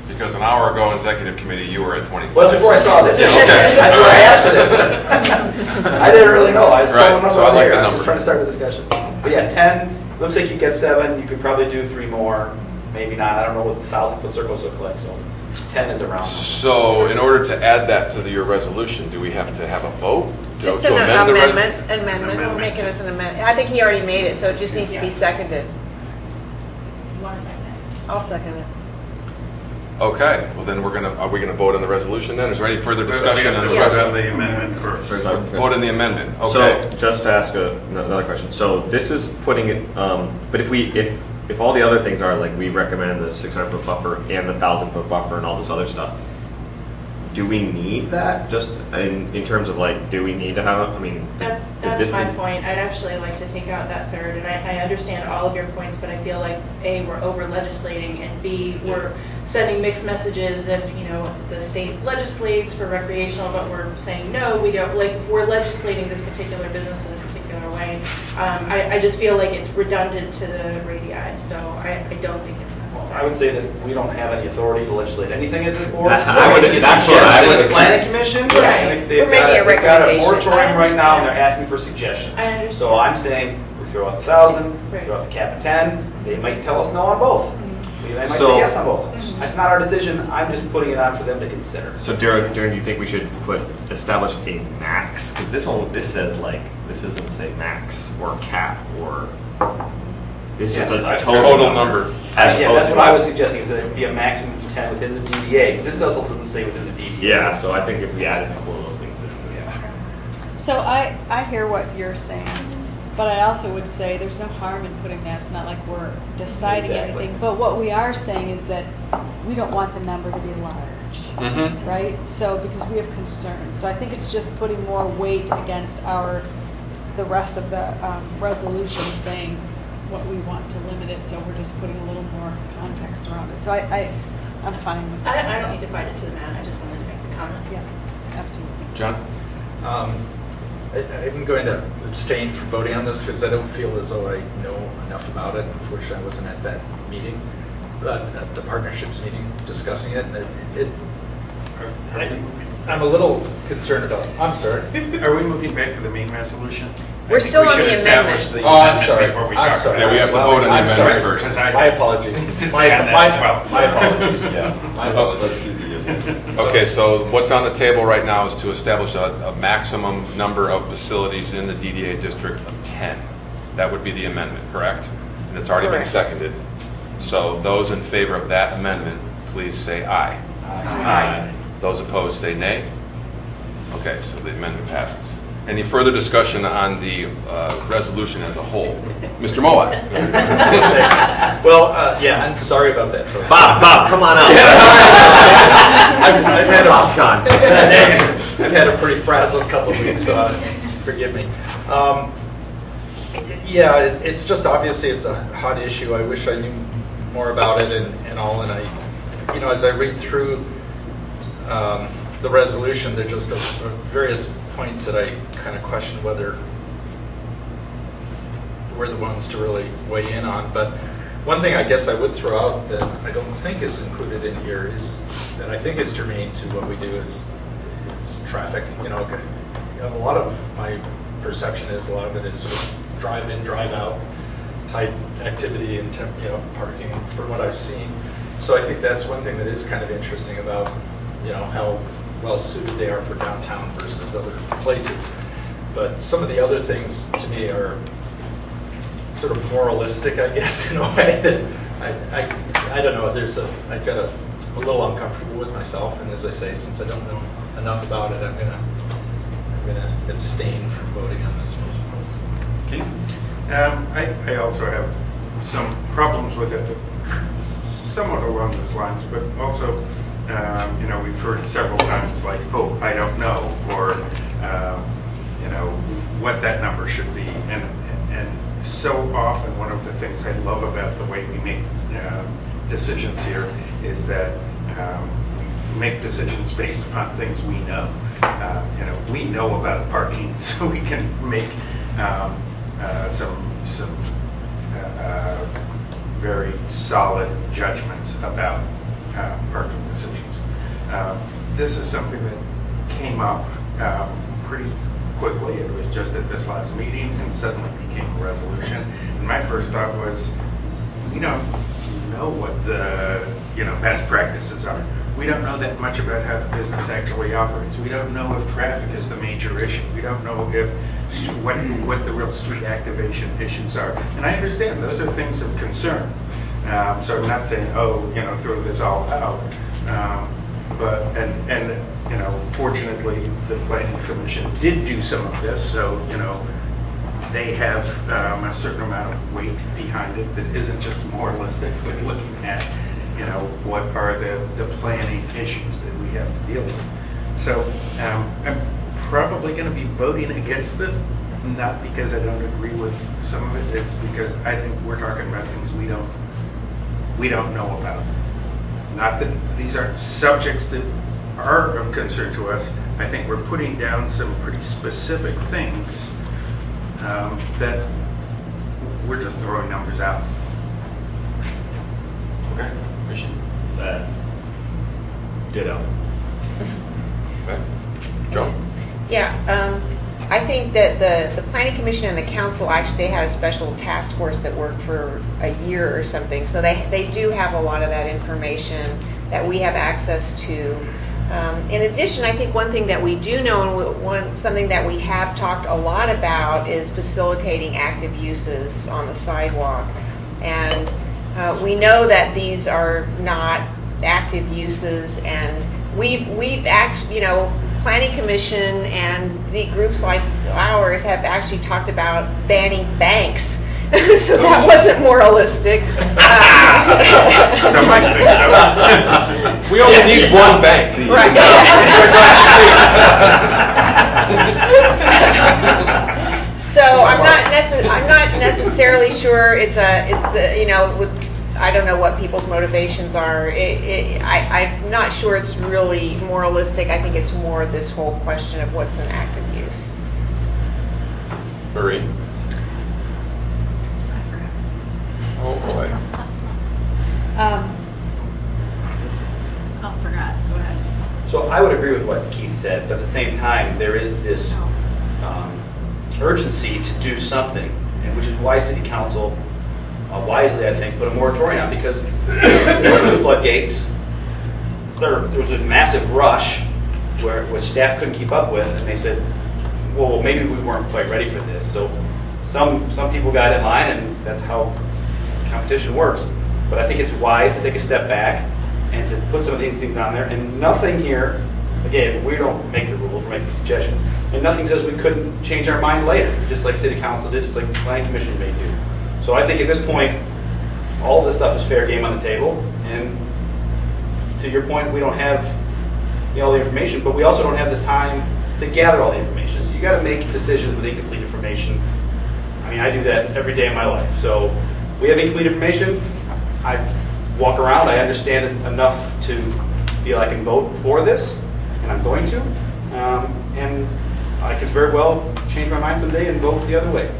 because an hour ago in executive committee you were at 25. Well, before I saw this. Yeah, okay. That's why I asked for this. I didn't really know. I was Right, pulling them so I up like here. the I was number. just trying to start the discussion. But yeah, 10, looks like you get 7. You could probably do 3 more, maybe not. I don't know what the 1,000-foot circles look like, so 10 is around. So in order to add that to your resolution, do we have to have a vote? Just To an amend the res- amendment, we'll make it as an amendment. I think he already made it, so it just needs to be seconded. You want a second? I'll second it. Okay, well then are we gonna vote on the resolution then? Is there any further discussion on the We have rest? to vote on the amendment first. Vote on the amendment, okay. So just to ask another question. So this is putting it. But if all the other things are like we recommend the 600-foot buffer and the 1,000-foot buffer and all this other stuff, do we need that? Just in terms of like, do we need to have? I mean, the That's my distance- point. I'd actually like to take out that third, and I understand all of your points, but I feel like A, we're over legislating, and B, we're sending mixed messages if, the state legislates for recreational, but we're saying, no, we don't, like, if we're legislating this particular business in a particular way, I just feel like it's redundant to the radii, so I don't think it's necessary. I would say that we don't have any authority to legislate anything as this board. I would- It's that's what I suggested would the planning commission. Right. and they've We're making got a they've got a recommendation. moratorium I right now, and understand. they're asking for suggestions. I understand. So I'm saying we throw out 1,000, Right. throw out the cap at 10. They might tell us no on both. They might So- say yes on both. That's not our decision. I'm just putting it on for them to consider. So Darren, do you think we should establish a max? Because this says like, this doesn't say max or cap or, this Yeah, is a total total number. As Yeah, opposed that's to what I was suggesting, is that it be a maximum of 10 within the DDA, because this also doesn't say within the DDA. Yeah, so I think if we add a couple of those things in, yeah. So I hear what you're saying, but I also would say there's no harm in putting that. It's not like we're deciding Exactly. anything. But what we are saying is that we don't want the number to be large, right? So because we have concerns. So I think it's just putting more weight against the rest of the resolution saying what we want to limit it. So we're just putting a little more context around it. So I'm fine with that. I don't need to fight it to the man, I just wanted to make the comment. Yeah, absolutely. John? I'm going to abstain from voting on this because I don't feel as though I know enough about it. Unfortunately, I wasn't at that meeting, but at the partnerships meeting discussing it. I'm a little concerned about, I'm sorry. Are we moving back to the main resolution? We're still on the establish amendment. Oh, I'm sorry. Before we I'm talk sorry. about Yeah, we have to Well, vote on the I'm amendment sorry. first. Because I- My apologies. To say on that as well. My apologies, yeah. My apologies. Let's do the Okay, so what's on the table right now is to establish a maximum number of facilities in the DDA district of 10. That would be the amendment, correct? And it's already been Correct. seconded. So those in favor of that amendment, please say aye. Aye. Those opposed, say nay. Okay, so the amendment passes. Any further discussion on the resolution as a whole? Mr. Mowat? Well, yeah, I'm sorry about that, folks. Bob, come on out. I've had Bob's gone. I've had a pretty frazzled couple of weeks, so forgive me. Yeah, it's just obviously it's a hot issue. I wish I knew more about it and all. And as I read through the resolution, there just are various points that I kind of question whether we're the ones to really weigh in on. But one thing I guess I would throw out that I don't think is included in here is that I think is germane to what we do is traffic. A lot of my perception is a lot of it is sort of drive in, drive out type activity and parking from what I've seen. So I think that's one thing that is kind of interesting about how well suited they are for downtown versus other places. But some of the other things to me are sort of moralistic, I guess, in a way that I don't know. I'm a little uncomfortable with myself, and as I say, since I don't know enough about it, I'm gonna abstain from voting on this one. Keith? I also have some problems with it, somewhat along those lines, but also, we've heard several times like, oh, I don't know, or, what that number should be. And so often, one of the things I love about the way we make decisions here is that we make decisions based upon things we know. We know about parking, so we can make some very solid judgments about parking decisions. This is something that came up pretty quickly. It was just at this last meeting and suddenly became a resolution. And my first thought was, we don't know what the best practices are. We don't know that much about how the business actually operates. We don't know if traffic is the major issue. We don't know if what the real street activation issues are. And I understand those are things of concern. So I'm not saying, throw this all out. Fortunately, the Planning Commission did do some of this, so, they have a certain amount of weight behind it that isn't just moralistic, but looking at, what are the planning issues that we have to deal with. So I'm probably going to be voting against this, not because I don't agree with some of it, it's because I think we're talking about things we don't know about. Not that these aren't subjects that are of concern to us. I think we're putting down some pretty specific things that we're just throwing numbers out. Okay. Rishi? Ditto. Okay. Joe? Yeah, I think that the planning commission and the council, actually, they had a special task force that worked for a year or something. So they do have a lot of that information that we have access to. In addition, I think one thing that we do know, and something that we have talked a lot about, is facilitating active uses on the sidewalk. And we know that these are not active uses, and we've actually, Planning Commission and the groups like ours have actually talked about banning banks. So that wasn't moralistic. Somebody thinks so. We only need one bank. Right. So I'm not necessarily sure it's I don't know what people's motivations are. I'm not sure it's really moralistic. I think it's more this whole question of what's an active use. Marie? Oh, boy. Oh, forgot. Go ahead. So I would agree with what Keith said, but at the same time, there is this urgency to do something, and which is why City Council, wisely I think, put a moratorium on, because the floodgates, there was a massive rush where staff couldn't keep up with, and they said, well, maybe we weren't quite ready for this. So some people got in line, and that's how competition works. But I think it's wise to take a step back and to put some of these things on there. And nothing here, again, we don't make the rules, we're making suggestions. And nothing says we couldn't change our mind later, just like City Council did, just like the Planning Commission may do. So I think at this point, all of this stuff is fair game on the table. And to your point, we don't have all the information, but we also don't have the time to gather all the information. So you got to make decisions with incomplete information. I mean, I do that every day of my life. So we have incomplete information. I walk around. I understand it enough to feel I can vote for this, and I'm going to. And I could very well change my mind someday and vote the other way.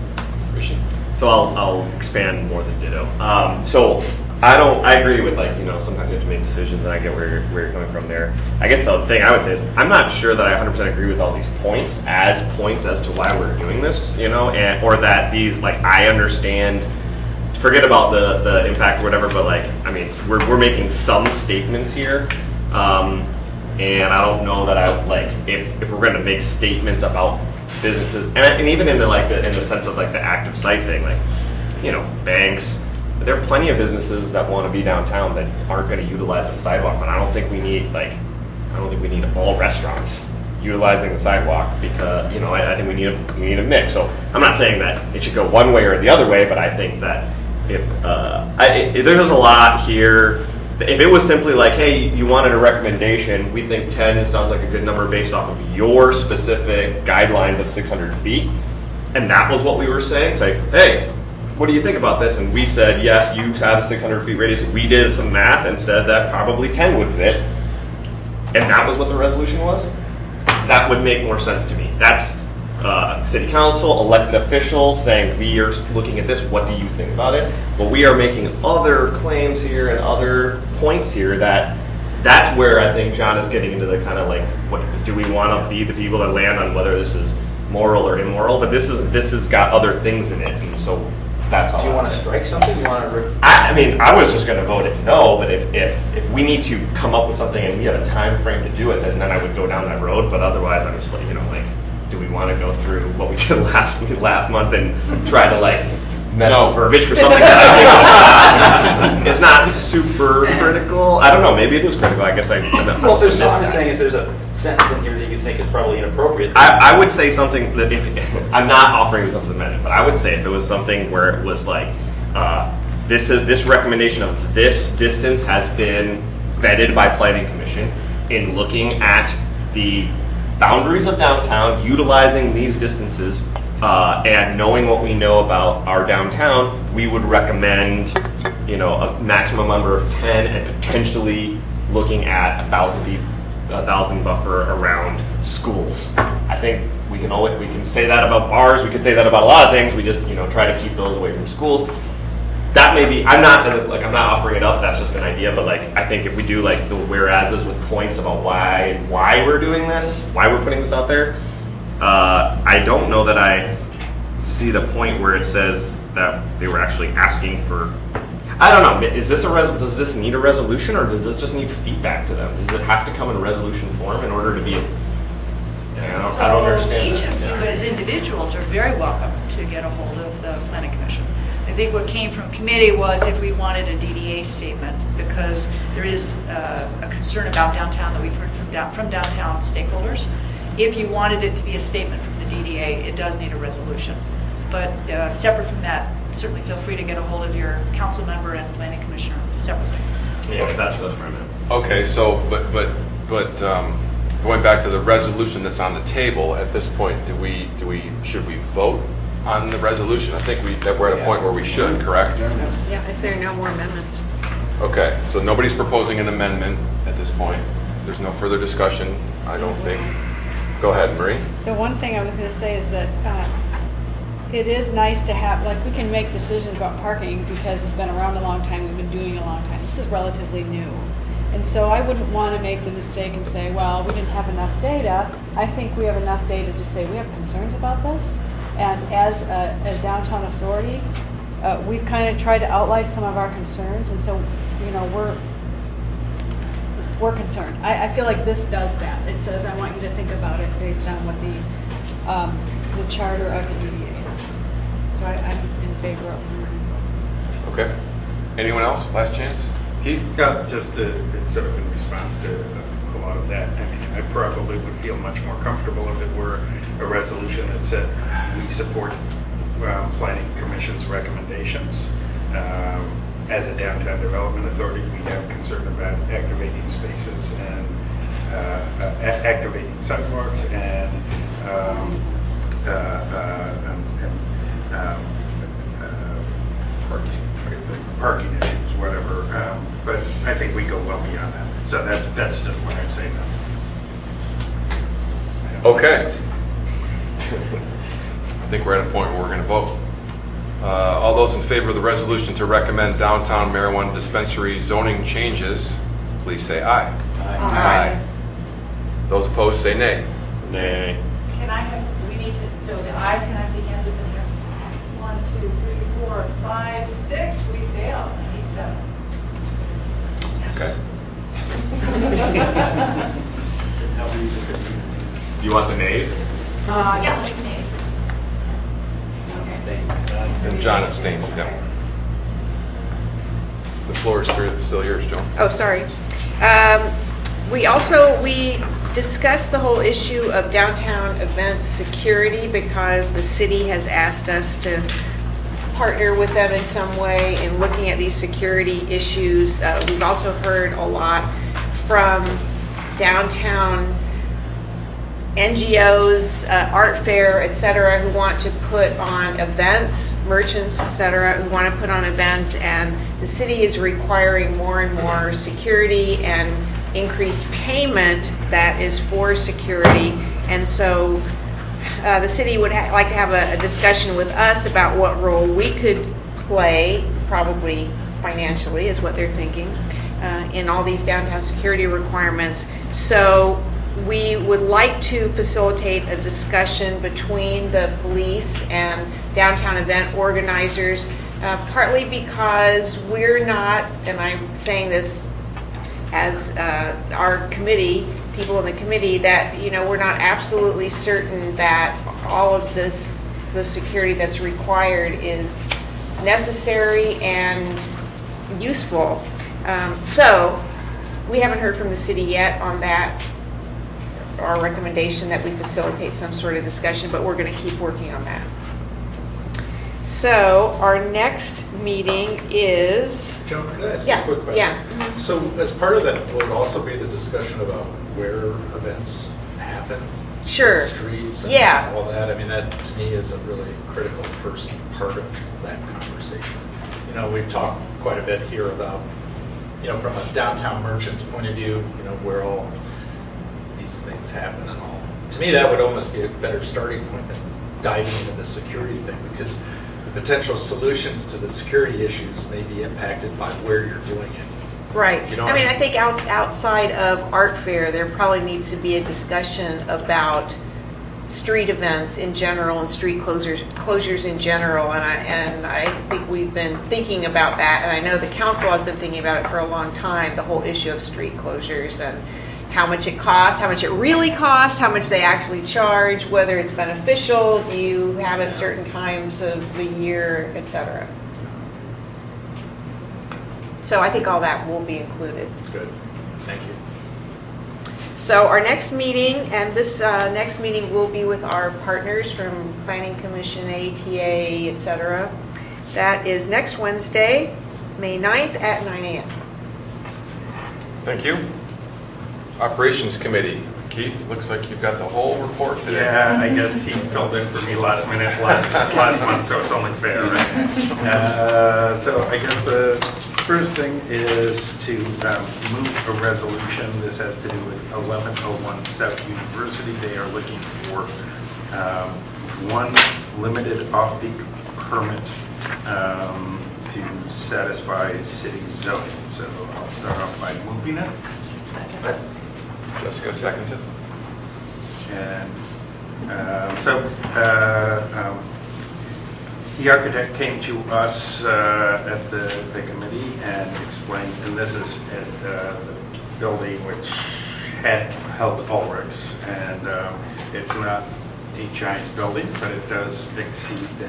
Rishi? So I'll expand more than ditto. So I agree with, sometimes you have to make decisions, and I get where you're coming from there. I guess the thing I would say is I'm not sure that I 100% agree with all these points as to why we're doing this, or that these, I understand, forget about the impact or whatever, but we're making some statements here. And I don't know that if we're going to make statements about businesses, and even in the sense of the active site thing, banks. There are plenty of businesses that want to be downtown that aren't going to utilize the sidewalk, but I don't think we need all restaurants utilizing the sidewalk, because I think we need a mix. So I'm not saying that it should go one way or the other way, but I think that if there's a lot here. If it was simply hey, you wanted a recommendation, we think 10 sounds like a good number based off of your specific guidelines of 600 feet, and that was what we were saying, say, hey, what do you think about this? And we said, yes, you have a 600 feet radius. We did some math and said that probably 10 would fit, and that was what the resolution was. That would make more sense to me. That's city council, elected officials saying, we are looking at this, what do you think about it? But we are making other claims here and other points here that's where I think John is getting into the kind of what do we want to be the people that land on whether this is moral or immoral, but this has got other things in it, and so that's all. Do you want to strike something? You want to? I was just going to vote it no, but if we need to come up with something and we have a time frame to do it, then I would go down that road. But otherwise, I'm just do we want to go through what we did last month and try to mess with verbiage for something that I think is not super critical? I don't know. Maybe it is critical. I guess I'm well, if there's I'm saying if there's a sentence in here that you think is probably inappropriate. I would say something that if I'm not offering this up as an amendment, but I would say if it was something where it was this recommendation of this distance has been vetted by Planning Commission in looking at the boundaries of downtown, utilizing these distances, and knowing what we know about our downtown, we would recommend, a maximum number of 10 and potentially looking at 1,000 feet 1,000 buffer around schools. I think we can say that about bars, we can say that about a lot of things, we just, try to keep those away from schools. That may be, I'm not offering it up, that's just an idea, but I think if we do the whereases with points about why we're doing this, why we're putting this out there, I don't know that I see the point where it says that they were actually asking for, I don't know, does this need a resolution, or does this just need feedback to them? Does it have to come in a resolution form in order to be, I don't understand. Each of you as individuals are very welcome to get a hold of the planning commission. I think what came from committee was if we wanted a DDA statement, because there is a concern about downtown that we've heard from downtown stakeholders. If you wanted it to be a statement from the DDA, it does need a resolution. But separate from that, certainly feel free to get a hold of your council member and planning commissioner separately. Yeah, that's what I meant. Okay, so, but going back to the resolution that's on the table, at this point, should we vote on the resolution? I think we're at a point where we should, correct? Yeah, if there are no more amendments. Okay, so nobody's proposing an amendment at this point. There's no further discussion, I don't think. Go ahead, Marie. The one thing I was going to say is that it is nice to have, we can make decisions about parking because it's been around a long time, we've been doing it a long time. This is relatively new. And so I wouldn't want to make the mistake and say, well, we didn't have enough data. I think we have enough data to say we have concerns about this. And as a downtown authority, we've kind of tried to outline some of our concerns. And so, we're concerned. I feel like this does that. It says, I want you to think about it based on what the charter of the DDA is. So I'm in favor of it. Okay. Anyone else? Last chance? Keith? Yeah, just sort of in response to a lot of that, I mean, I probably would feel much more comfortable if it were a resolution that said we support Planning Commission's recommendations. As a downtown development authority, we have concern about activating spaces and activating sidewalks and parking issues, whatever. But I think we go well beyond that. So that's just what I'm saying. Okay. I think we're at a point where we're going to vote. All those in favor of the resolution to recommend downtown marijuana dispensary zoning changes, please say aye. Aye. Those opposed say nay. Nay. We need to, so the ayes, can I see hands up in here? 1, 2, 3, 4, 5, 6, we failed. I need 7. Okay. Do you want the nays? Yeah, let's do nays. And John abstained, yeah. The floor is still yours, Joan. Oh, sorry. We discussed the whole issue of downtown events security because the city has asked us to partner with them in some way in looking at these security issues. We've also heard a lot from downtown NGOs, art fair, et cetera, who want to put on events, merchants, et cetera, who want to put on events, and the city is requiring more and more security and increased payment that is for security. And so the city would like to have a discussion with us about what role we could play, probably financially is what they're thinking, in all these downtown security requirements. So we would like to facilitate a discussion between the police and downtown event organizers, partly because we're not, and I'm saying this as our committee, people in the committee, that we're not absolutely certain that all of this, the security that's required, is necessary and useful. So we haven't heard from the city yet on that. Our recommendation that we facilitate some sort of discussion, but we're going to keep working on that. So our next meeting is... Joan, could I ask Yeah, a quick question? yeah. Mhm. So as part of that, will it also be the discussion about where events happen? Sure. The streets and Yeah. all that? I mean, that to me is a really critical first part of that conversation. We've talked quite a bit here about, from a downtown merchant's point of view, we're all these things happen and all. To me, that would almost be a better starting point than diving into the security thing, because the potential solutions to the security issues may be impacted by where you're doing it. Right. You know I what mean, I I think outside of art fair, there probably needs to be a discussion about street events in general and street closures in general. And I think we've been thinking about that. And I know the council has been thinking about it for a long time, the whole issue of street closures and how much it costs, how much it really costs, how much they actually charge, whether it's beneficial, do you have it certain times of the year, et cetera. So I think all that will be included. Good. Thank you. So our next meeting, and this next meeting will be with our partners from Planning Commission, ATA, et cetera. That is next Wednesday, May 9th at 9 a.m. Thank you. Operations Committee. Keith, looks like you've got the whole report today. Yeah, I guess he filled in for me last month, so it's only fair, right? So I guess the first thing is to move a resolution. This has to do with 1101 South University. They are looking for one limited off-peak permit to satisfy city zoning. So I'll start off by moving it. Jessica seconds it. And the architect came to us at the committee and explained, and this is at the building which had held Ulrich's, and it's not a giant building, but it does exceed the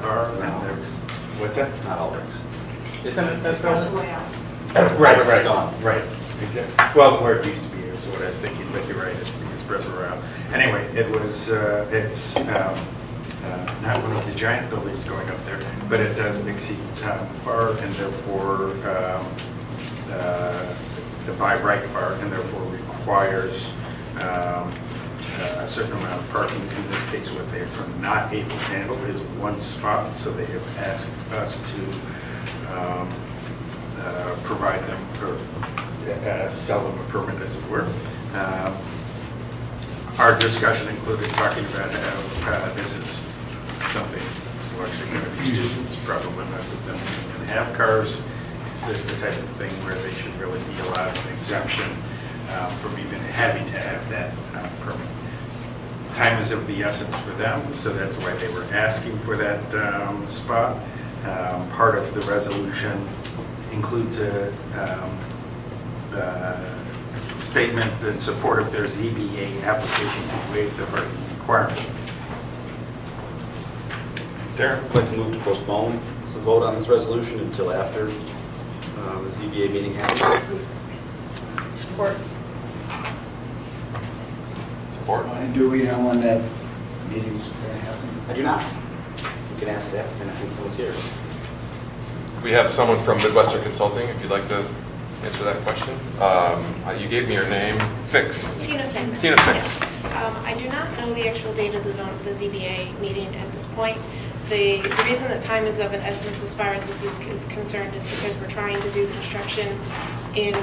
FAR. And there's, what's that? Not Ulrich's. Isn't it? That's Gone. Right. Exactly. Well, where it used to be is what I was thinking, but you're right. It's the espresso route. Anyway, it was. It's not one of the giant buildings going up there, but it does exceed FAR, and therefore the by right FAR, and therefore requires a certain amount of parking. In this case, what they are not able to handle is one spot, so they have asked us to provide them or sell them a permit, as it were. Our discussion included talking about how this is something that's largely going to be students, probably most of them can have cars. Is this the type of thing where they should really be allowed an exemption from even having to have that permit? Time is of the essence for them, so that's why they were asking for that spot. Part of the resolution includes a statement in support of their ZBA application to waive the parking requirement. Darren? I'd like to move to postpone the vote on this resolution until after the ZBA meeting happens. Support. Support? And do we know when that meeting's going to happen? I do not. You can ask the applicant if someone's here. We have someone from Midwestern Consulting, if you'd like to answer that question. You gave me your name. Fix. Tina Fix. Tina Fix. I do not know the actual date of the ZBA meeting at this point. The reason that time is of an essence as far as this is concerned is because we're trying to do construction in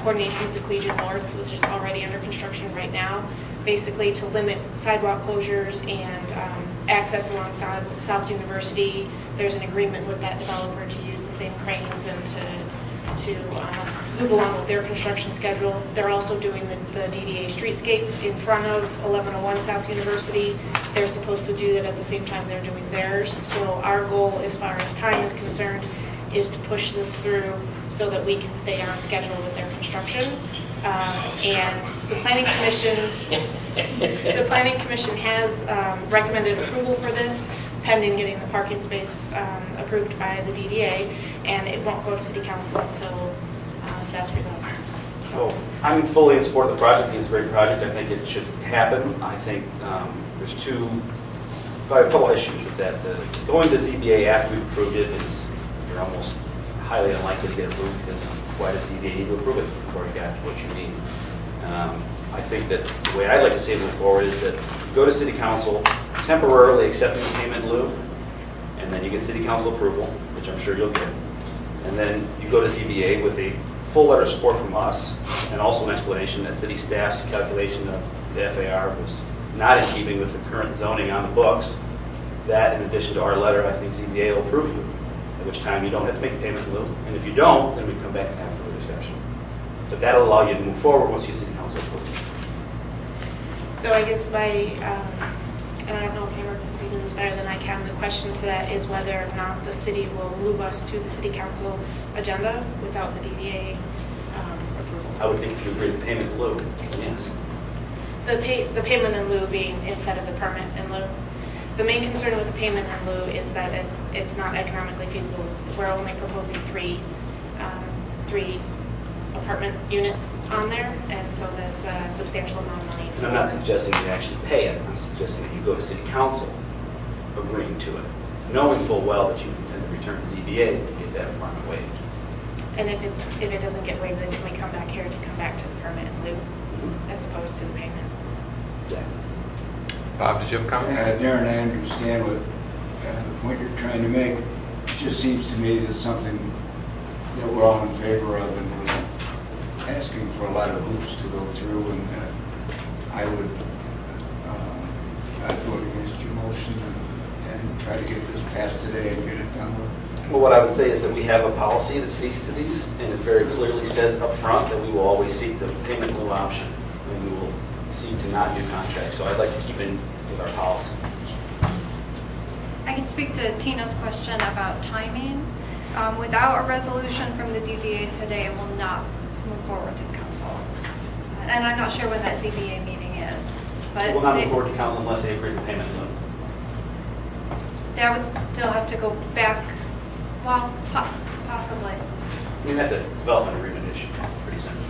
coordination with the Collegiate North, which is already under construction right now, basically to limit sidewalk closures and access along South University. There's an agreement with that developer to use the same cranes and to move along with their construction schedule. They're also doing the DDA streetscape in front of 1101 South University. They're supposed to do that at the same time they're doing theirs. So our goal, as far as time is concerned, is to push this through so that we can stay on schedule with their construction. And the Planning Commission has recommended approval for this, pending getting the parking space approved by the DDA, and it won't go to City Council until that's resolved. So I'm fully in support of the project. It's a great project. I think it should happen. I think there's probably a couple of issues with that. Going to ZBA after we've approved it is you're almost highly unlikely to get approved, because why does ZBA need to approve it before you got what you need? I think that the way I'd like to see it move forward is that you go to City Council, temporarily accepting the payment in lieu, and then you get City Council approval, which I'm sure you'll get. And then you go to ZBA with a full letter of support from us, and also an explanation that city staff's calculation of the FAR was not in keeping with the current zoning on the books. That, in addition to our letter, I think ZBA will approve you, at which time you don't have to make the payment in lieu. And if you don't, then we come back and have further discussion. But that'll allow you to move forward once you city council approves. So I guess my, and I don't know if Hammer can speak to this better than I can, the question to that is whether or not the city will move us to the city council agenda without the DDA approval. I would think if you agree to payment in lieu, then yes. The payment in lieu being instead of the permit in lieu. The main concern with the payment in lieu is that it's not economically feasible. We're only proposing three apartment units on there, and so that's a substantial amount of money. And I'm not suggesting you actually pay it. I'm suggesting that you go to city council agreeing to it, knowing full well that you intend to return to ZBA to get that apartment waived. And if it doesn't get waived, then can we come back here to come back to the permit in lieu as opposed to the payment? Yeah. Bob, did you have a comment? Darren, I understand what the point you're trying to make. It just seems to me that something that we're all in favor of, and we're asking for a lot of hoops to go through, and I'd vote against your motion and try to get this passed today and get it done with. Well, what I would say is that we have a policy that speaks to these, and it very clearly says up front that we will always seek the payment in lieu option, and we will seek to not do contracts. So I'd like to keep in with our policy. I can speak to Tina's question about timing. Without a resolution from the DDA today, it will not move forward to council. And I'm not sure when that ZBA meeting is. But It will not move forward to council unless they agree to payment in lieu. that would still have to go back, well, possibly. I mean, that's a development agreement issue, pretty simple.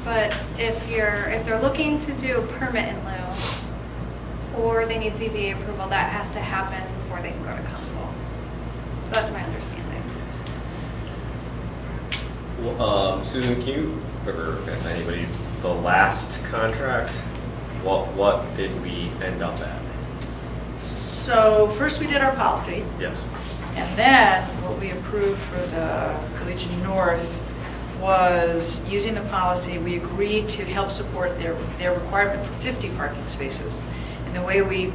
But if they're looking to do a permit in lieu, or they need ZBA approval, that has to happen before they can go to council. So that's my understanding. Well, Susan, can you, or anybody, the last contract, what did we end up at? So first we did our policy, Yes. and then what we approved for the Collegian North was using the policy, we agreed to help support their requirement for 50 parking spaces. And the way we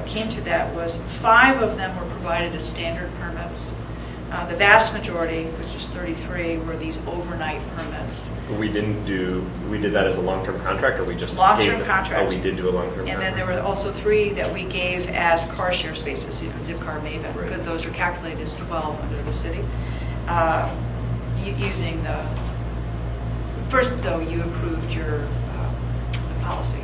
came to that was 5 of them were provided as standard permits. The vast majority, which is 33, were these overnight permits. We did that as a long-term contract, or we just Long-term gave contract. Oh, we did do a long-term contract. And then there were also 3 that we gave as car share spaces, Zipcar Maven, Right. because those are calculated as 12 under the city. Using the, first though, you approved your policy.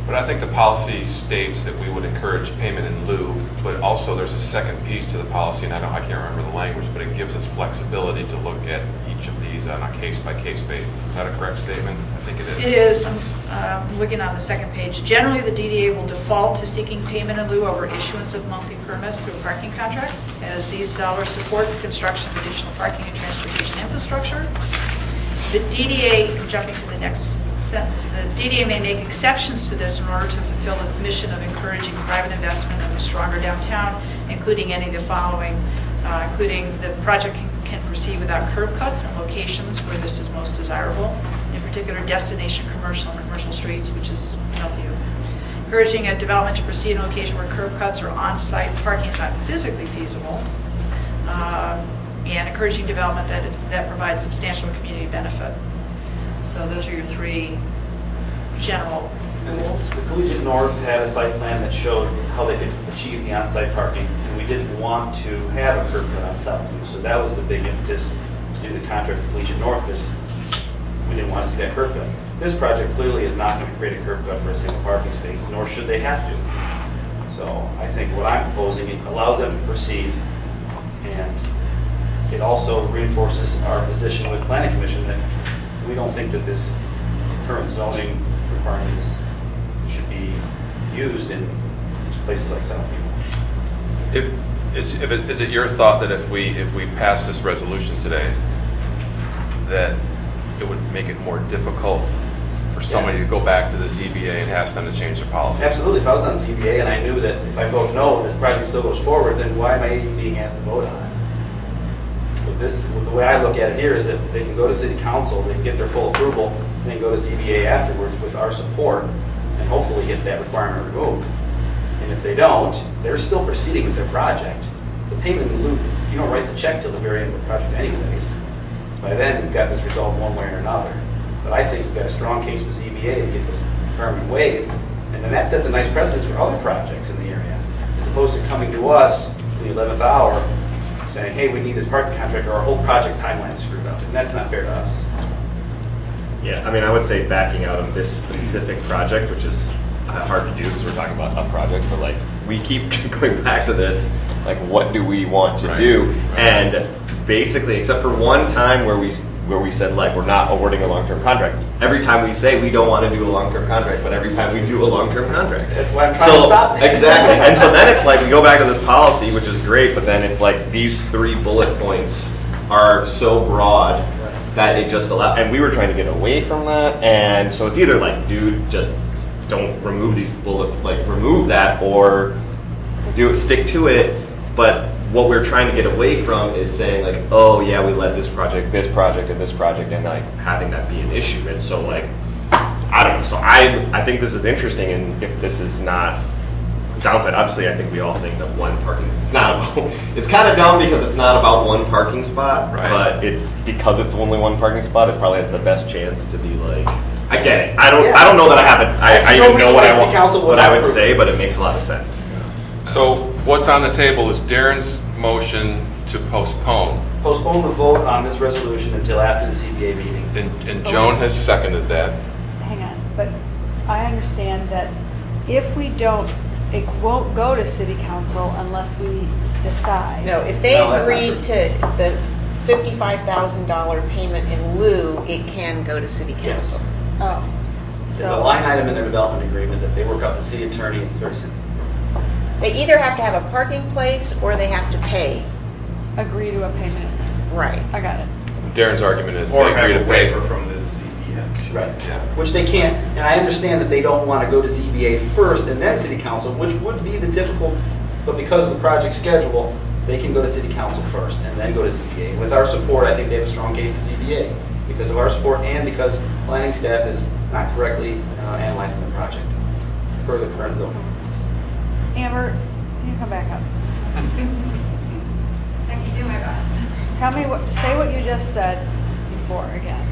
But I think the policy states that we would encourage payment in lieu, but also there's a second piece to the policy, and I can't remember the language, but it gives us flexibility to look at each of these on a case-by-case basis. Is that a correct statement? I think it is. It is. I'm looking on the second page. Generally, the DDA will default to seeking payment in lieu over issuance of monthly permits through a parking contract, as these dollars support the construction of additional parking and transportation infrastructure. The DDA, jumping to the next sentence, the DDA may make exceptions to this in order to fulfill its mission of encouraging private investment in a stronger downtown, including any of the following, including the project can proceed without curb cuts in locations where this is most desirable, in particular destination commercial and commercial streets, which is Southview. Encouraging a development to proceed in a location where curb cuts or on-site parking is not physically feasible. And encouraging development that provides substantial community benefit. So those are your 3 general rules. The Collegiate North had a site plan that showed how they could achieve the on-site parking, and we didn't want to have a curb cut on Southview, so that was the big impetus to do the contract with Collegiate North, because we didn't want to see that curb cut. This project clearly is not going to create a curb cut for a single parking space, nor should they have to. So I think what I'm proposing, it allows them to proceed, and it also reinforces our position with Planning Commission that we don't think that this current zoning requirements should be used in places like Southview. Is it your thought that if we pass this resolution today, that it would make it more difficult for somebody to go back to the ZBA and ask them to change their policy? Absolutely. If I was on ZBA and I knew that if I vote no, this project still goes forward, then why am I even being asked to vote on it? the way I look at it here is that they can go to city council, they can get their full approval, and then go to ZBA afterwards with our support, and hopefully get that requirement removed. And if they don't, they're still proceeding with their project. The payment in lieu, you don't write the check till the very end of the project anyways. By then, we've got this resolved one way or another. But I think we've got a strong case with ZBA to get this requirement waived, and then that sets a nice precedence for other projects in the area, as opposed to coming to us in the 11th hour saying, hey, we need this parking contract, or our whole project timeline is screwed up, and that's not fair to us. Yeah, I mean, I would say backing out of this specific project, which is hard to do because we're talking about a project, but like we keep going back to this, like what do we want to do? And basically, except for one time where we said like we're not awarding a long-term contract. Every time we say we don't want to do a long-term contract, but every time we do a long-term contract. That's why I'm trying to stop that. Exactly. And so then it's like we go back to this policy, which is great, but then it's like these 3 bullet points are so broad that it just allows, and we were trying to get away from that, and so it's either like, dude, just don't remove these remove that, or stick to it, but what we're trying to get away from is saying like, oh yeah, we led this project, and this project, and like having that be an issue. And so like, I don't know. So I think this is interesting, and if this is not downside, obviously I think we all think that one parking, it's not about, it's kind of dumb because it's not about one parking spot, but it's because it's only one parking spot, it probably has the best chance to be like, I get it. I don't know that I have it. I even know what I would say, but it makes a lot of sense. So what's on the table is Darren's motion to postpone. Postpone the vote on this resolution until after the CBA meeting. And Joan has seconded that. Hang on, but I understand that if we don't, it won't go to city council unless we decide. No, if they agreed to the $55,000 payment in lieu, it can go to city council. Oh. It's a line item in their development agreement that they work out the city attorney. It's very simple. They either have to have a parking place or they have to pay. Agree to a payment. Right. I got it. Darren's argument is Or they agree have to a pay. waiver from the ZBA. Right. Yeah. Which they can't, and I understand that they don't want to go to ZBA first and then city council, which would be the typical, but because of the project schedule, they can go to city council first and then go to ZBA. With our support, I think they have a strong case at ZBA because of our support and because planning staff is not correctly analyzing the project per the current zoning. Amber, can you come back up? I can do my best. Tell me say what you just said before again.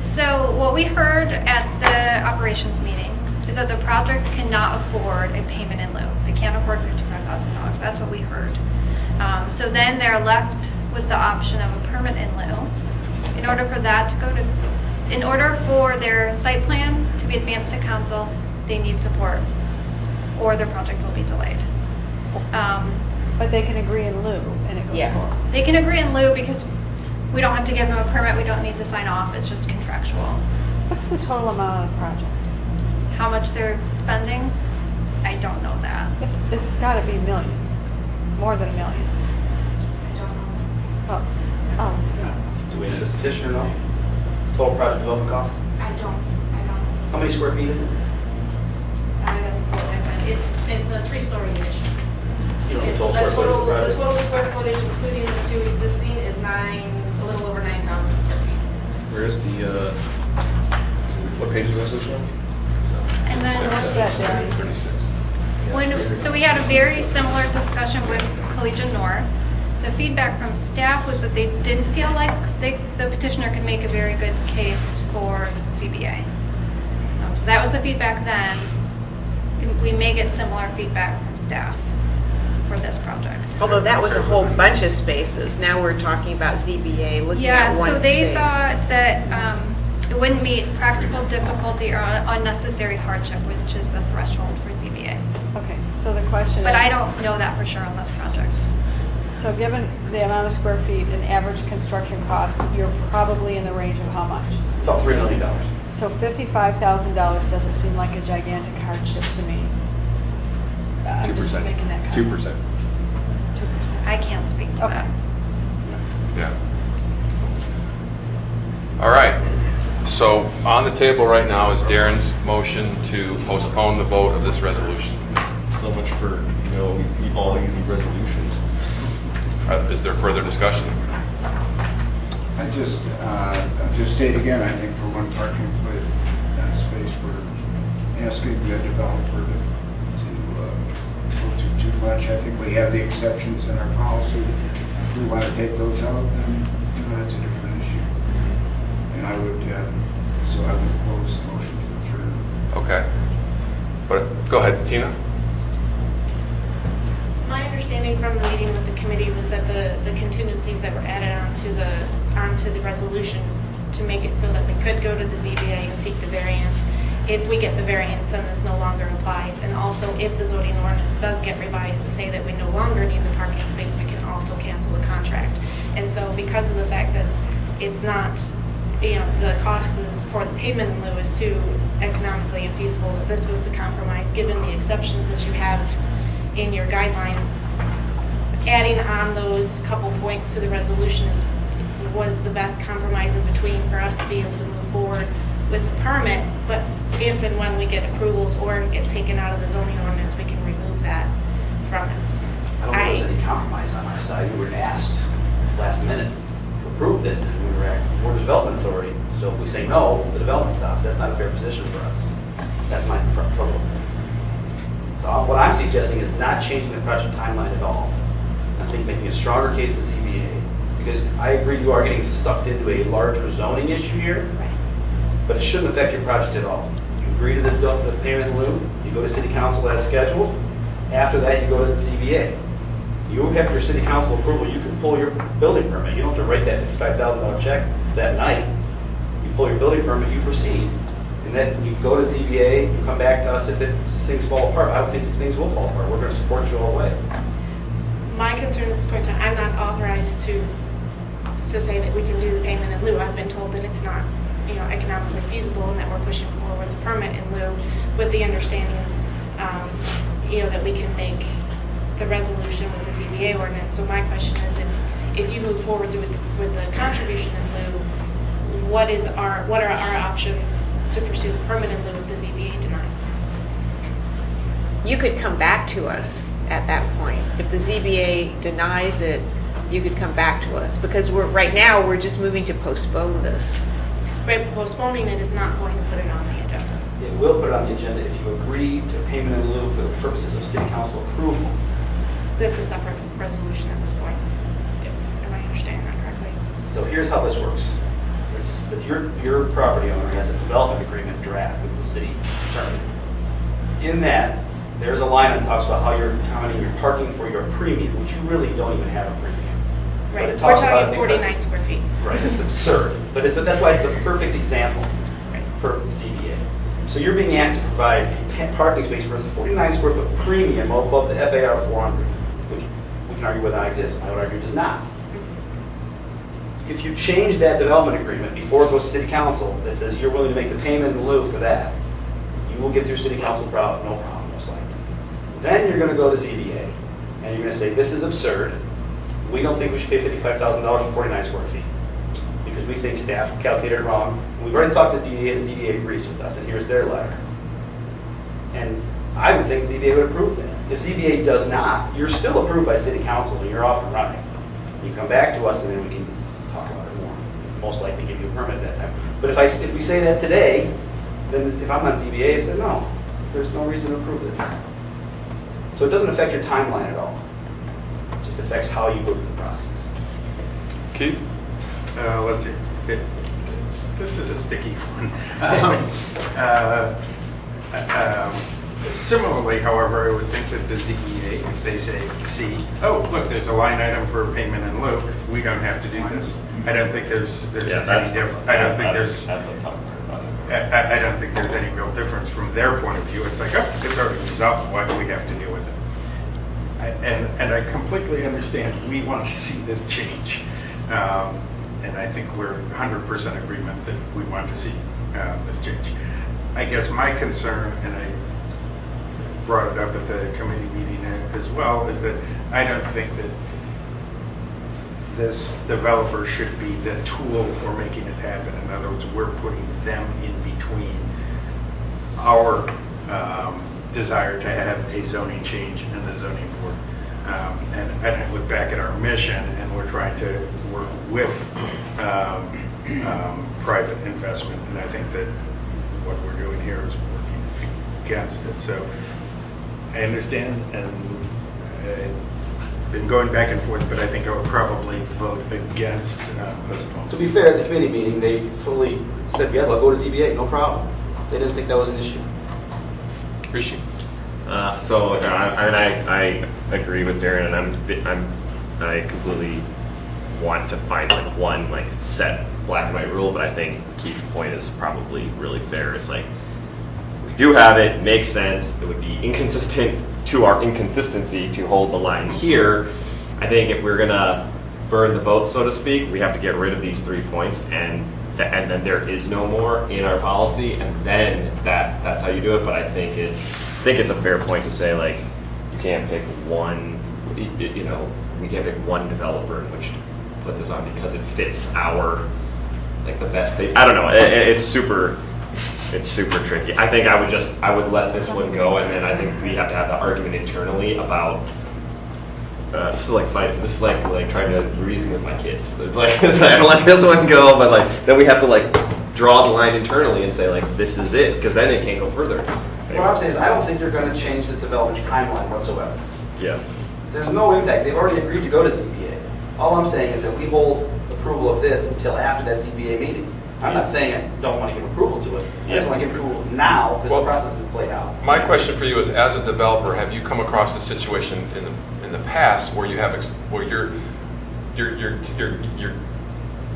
So what we heard at the operations meeting is that the project cannot afford a payment in lieu. They can't afford $55,000. That's what we heard. So then they're left with the option of a permit in lieu. In order for that to go to, in order for their site plan to be advanced to council, they need support, or their project will be delayed. But they can agree in lieu, and it goes forward. They can agree in lieu because we don't have to give them a permit. We don't need to sign off. It's just contractual. What's the total amount of the project? How much they're spending, I don't know that. It's got to be $1 million, more than $1 million. I don't know. Oh, so. Do we need a petition or no? Total project development cost? I don't. How many square feet is it? It's a 3-story addition. You know, the It's total square footage of the the project? total square footage, including the 2 existing, is a little over 9,000 square feet. Where's the, what page is the resolution on? And then What's that, Darren? 36. So we had a very similar discussion with Collegian North. The feedback from staff was that they didn't feel like the petitioner could make a very good case for ZBA. So that was the feedback then. We may get similar feedback from staff for this project. Although that was a whole bunch of spaces. Now we're talking about ZBA looking at one Yeah, so they space. thought that it wouldn't meet practical difficulty or unnecessary hardship, which is the threshold for ZBA. Okay, so the question But is. I don't know that for sure on this project. So given the amount of square feet and average construction costs, you're probably in the range of how much? About $3 million. So $55,000 doesn't seem like a gigantic hardship to me. I'm just 2%. making that comment. 2%. 2%. I can't speak to that. Yeah. All right. So on the table right now is Darren's motion to postpone the vote of this resolution. So much for all easy resolutions. Is there further discussion? I'll just state again, I think for one parking space, we're asking the developer to go through too much. I think we have the exceptions in our policy. If we want to take those out, then that's a different issue. And I would oppose the motion to adjourn. Okay. But go ahead, Tina. My understanding from the meeting with the committee was that the contingencies that were added onto the resolution to make it so that we could go to the ZBA and seek the variance. If we get the variance, then this no longer applies. And also, if the zoning ordinance does get revised to say that we no longer need the parking space, we can also cancel the contract. And so because of the fact that it's not, the cost is for the payment in lieu is too economically infeasible, that this was the compromise, given the exceptions that you have in your guidelines. Adding on those couple points to the resolution was the best compromise in between for us to be able to move forward with the permit. But if and when we get approvals or get taken out of the zoning ordinance, we can remove that from it. I don't think there's any compromise on our side. We were asked last minute to approve this, and we were at Board of Development Authority. So if we say no, the development stops. That's not a fair position for us. That's my trouble. So what I'm suggesting is not changing the project timeline at all. I think making a stronger case to CBA, because I agree you are getting sucked into a larger zoning issue here, but it shouldn't affect your project at all. You agree to this, the payment in lieu, you go to City Council as scheduled. After that, you go to the ZBA. You have your City Council approval, you can pull your building permit. You don't have to write that $55,000 check that night. You pull your building permit, you proceed. And then you go to ZBA, you come back to us if things fall apart. I don't think things will fall apart. We're going to support you all the way. My concern at this point in time, I'm not authorized to say that we can do the payment in lieu. I've been told that it's not, economically feasible, and that we're pushing forward the permit in lieu with the understanding, that we can make the resolution with the ZBA ordinance. So my question is, if you move forward with the contribution in lieu, what are our options to pursue the permit in lieu if the ZBA denies? You could come back to us at that point. If the ZBA denies it, you could come back to us, because right now we're just moving to postpone this. Right, postponing it is not going to put it on the agenda. It will put it on the agenda if you agree to payment in lieu for the purposes of City Council approval. That's a separate resolution at this point. Am I understanding that correctly? So here's how this works. Your property owner has a development agreement draft with the city attorney. In that, there's a line that talks about how you're accommodating your parking for your premium, which you really don't even have a premium. Right, But it we're talks about talking it because- 49 square feet. Right, it's absurd. But that's why it's the perfect example for ZBA. So you're being asked to provide a parking space for a 49 square foot premium above the FAR 400, which we can argue whether that exists. I would argue it does not. If you change that development agreement before it goes to City Council that says you're willing to make the payment in lieu for that, you will get through City Council no problem, most likely. Then you're going to go to ZBA, and you're going to say, this is absurd. We don't think we should pay $55,000 for 49 square feet, because we think staff calculated it wrong. We've already talked to the DDA, and the DDA agrees with us, and here's their letter. And I would think ZBA would approve that. If ZBA does not, you're still approved by City Council, and you're off and running. You come back to us, and then we can talk about it more. Most likely give you a permit at that time. But if we say that today, then if I'm on ZBA, I say, no, there's no reason to approve this. So it doesn't affect your timeline at all. It just affects how you go through the process. Keith? Let's see. This is a sticky one. Similarly, however, I would think that the ZBA, if they see, oh, look, there's a line item for payment in lieu, we don't have to do this. I don't think there's any difference. I don't think there's. That's a tough part about it. I don't think there's any real difference from their point of view. It's like, oh, it's already resolved. Why do we have to deal with it? And I completely understand. We want to see this change, and I think we're 100% agreement that we want to see this change. I guess my concern, and I brought it up at the committee meeting as well, is that I don't think that this developer should be the tool for making it happen. In other words, we're putting them in between our desire to have a zoning change and the zoning board. And I look back at our mission, and we're trying to work with private investment, and I think that what we're doing here is working against it. So I understand, and been going back and forth, but I think I would probably vote against postponement. To be fair, at the committee meeting, they fully said, yeah, they'll go to ZBA, no problem. They didn't think that was an issue. Rishi? So I agree with Darren, and I completely want to find like one like set black and white rule, but I think Keith's point is probably really fair. It's like we do have it, makes sense. It would be inconsistent to our inconsistency to hold the line here. I think if we're gonna burn the boat, so to speak, we have to get rid of these 3 points, and then there is no more in our policy, and then that's how you do it. But I think it's a fair point to say, like, you can't pick one, you know, we can't pick one developer in which to put this on because it fits our, like, the best pay. I don't know. It's super tricky. I think I would let this one go, and then I think we have to have the argument internally about. This is like fighting. This is like trying to reason with my kids. It's like I don't let this one go, but like then we have to like draw the line internally and say like this is it, because then it can't go further. What I'm saying is I don't think you're going to change this development's timeline whatsoever. Yeah. There's no impact. They've already agreed to go to ZBA. All I'm saying is that we hold approval of this until after that ZBA meeting. I'm not saying I don't want to give approval to it. I just want to give approval now because the process is played out. My question for you is, as a developer, have you come across a situation in the past where you have where you're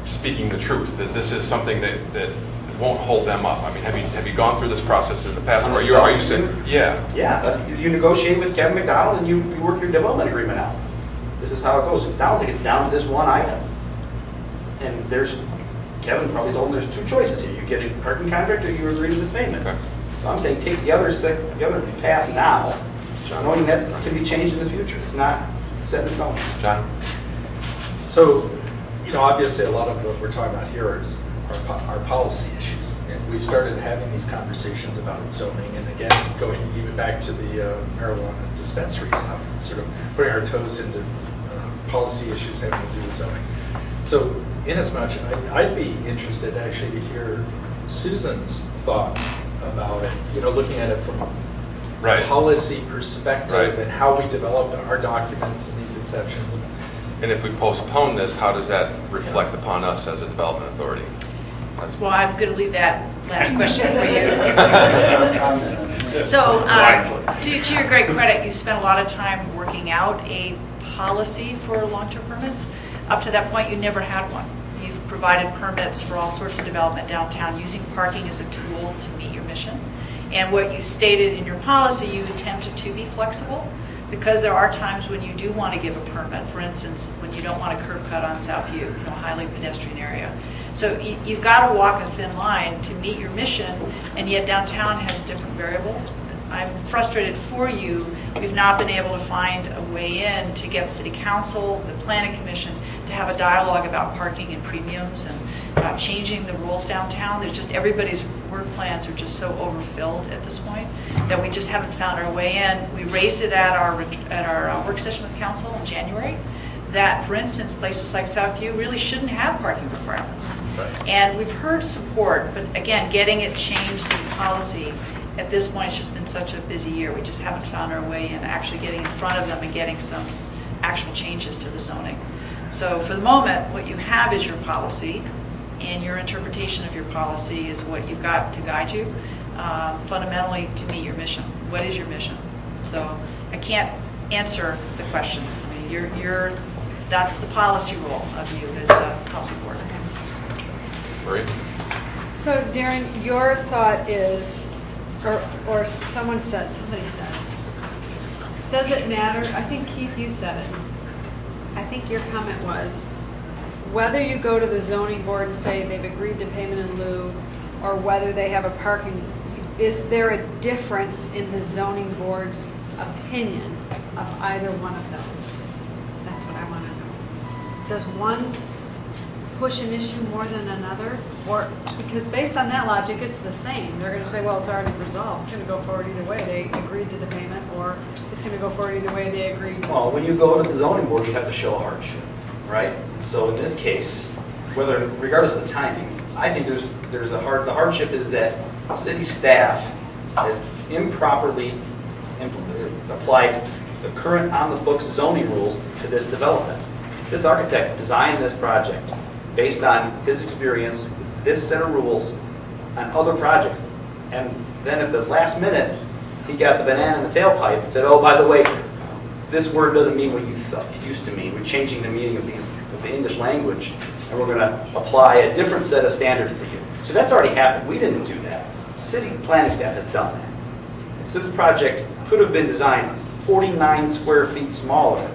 speaking the truth, that this is something that won't hold them up? I mean, have you gone through this process in the past? Or are you saying, yeah? Yeah, you negotiate with Kevin McDonald and you work your development agreement out. This is how it goes. I don't think it's down to this one item. And Kevin probably told them there's 2 choices here. You get a parking contract or you agree to this payment. Okay. So I'm saying take the other path now, knowing that can be changed in the future. It's not set in stone. John? So, you know, obviously a lot of what we're talking about here is our policy issues. And we've started having these conversations about zoning, and again, going even back to the marijuana dispensary stuff, sort of putting our toes into policy issues having to do with zoning. So, inasmuch, I'd be interested actually to hear Susan's thoughts about it, you know, looking at it from a policy perspective and how we developed our documents and these exceptions. And if we postpone this, how does that reflect upon us as a development authority? Well, I'm going to leave that last question for you. So, to your great credit, you spent a lot of time working out a policy for long-term permits. Up to that point, you never had one. You've provided permits for all sorts of development downtown using parking as a tool to meet your mission. And what you stated in your policy, you attempted to be flexible, because there are times when you do want to give a permit. For instance, when you don't want a curb cut on Southview, you know, highly pedestrian area. So you've got to walk a thin line to meet your mission, and yet downtown has different variables. I'm frustrated for you. We've not been able to find a way in to get City Council, the Planning Commission, to have a dialogue about parking and premiums and about changing the rules downtown. There's just, everybody's work plans are just so overfilled at this point that we just haven't found our way in. We raised it at our work session with Council in January, that, for instance, places like Southview really shouldn't have parking requirements. Right. And we've heard support, but again, getting it changed in policy, at this point, it's just been such a busy year. We just haven't found our way in actually getting in front of them and getting some actual changes to the zoning. So for the moment, what you have is your policy, and your interpretation of your policy is what you've got to guide you, fundamentally to meet your mission. What is your mission? So I can't answer the question. I mean, that's the policy role of you as a policy board. Marie? So Darren, your thought is, or somebody said, does it matter? I think, Keith, you said it. I think your comment was, whether you go to the zoning board and say they've agreed to payment in lieu, or whether they have a parking, is there a difference in the zoning board's opinion of either one of those? That's what I want to know. Does one push an issue more than another? Or, because based on that logic, it's the same. They're gonna say, well, it's already resolved. It's gonna go forward either way. They agreed to the payment, or it's gonna go forward either way. They agreed. Well, when you go to the zoning board, you have to show a hardship, right? So in this case, regardless of the timing, I think the hardship is that city staff has improperly applied the current on-the-books zoning rules to this development. This architect designed this project based on his experience with this set of rules on other projects. And then at the last minute, he got the banana in the tailpipe and said, oh, by the way, this word doesn't mean what you thought it used to mean. We're changing the meaning of the English language, and we're going to apply a different set of standards to you. So that's already happened. We didn't do that. City planning staff has done that. And so this project could have been designed 49 square feet smaller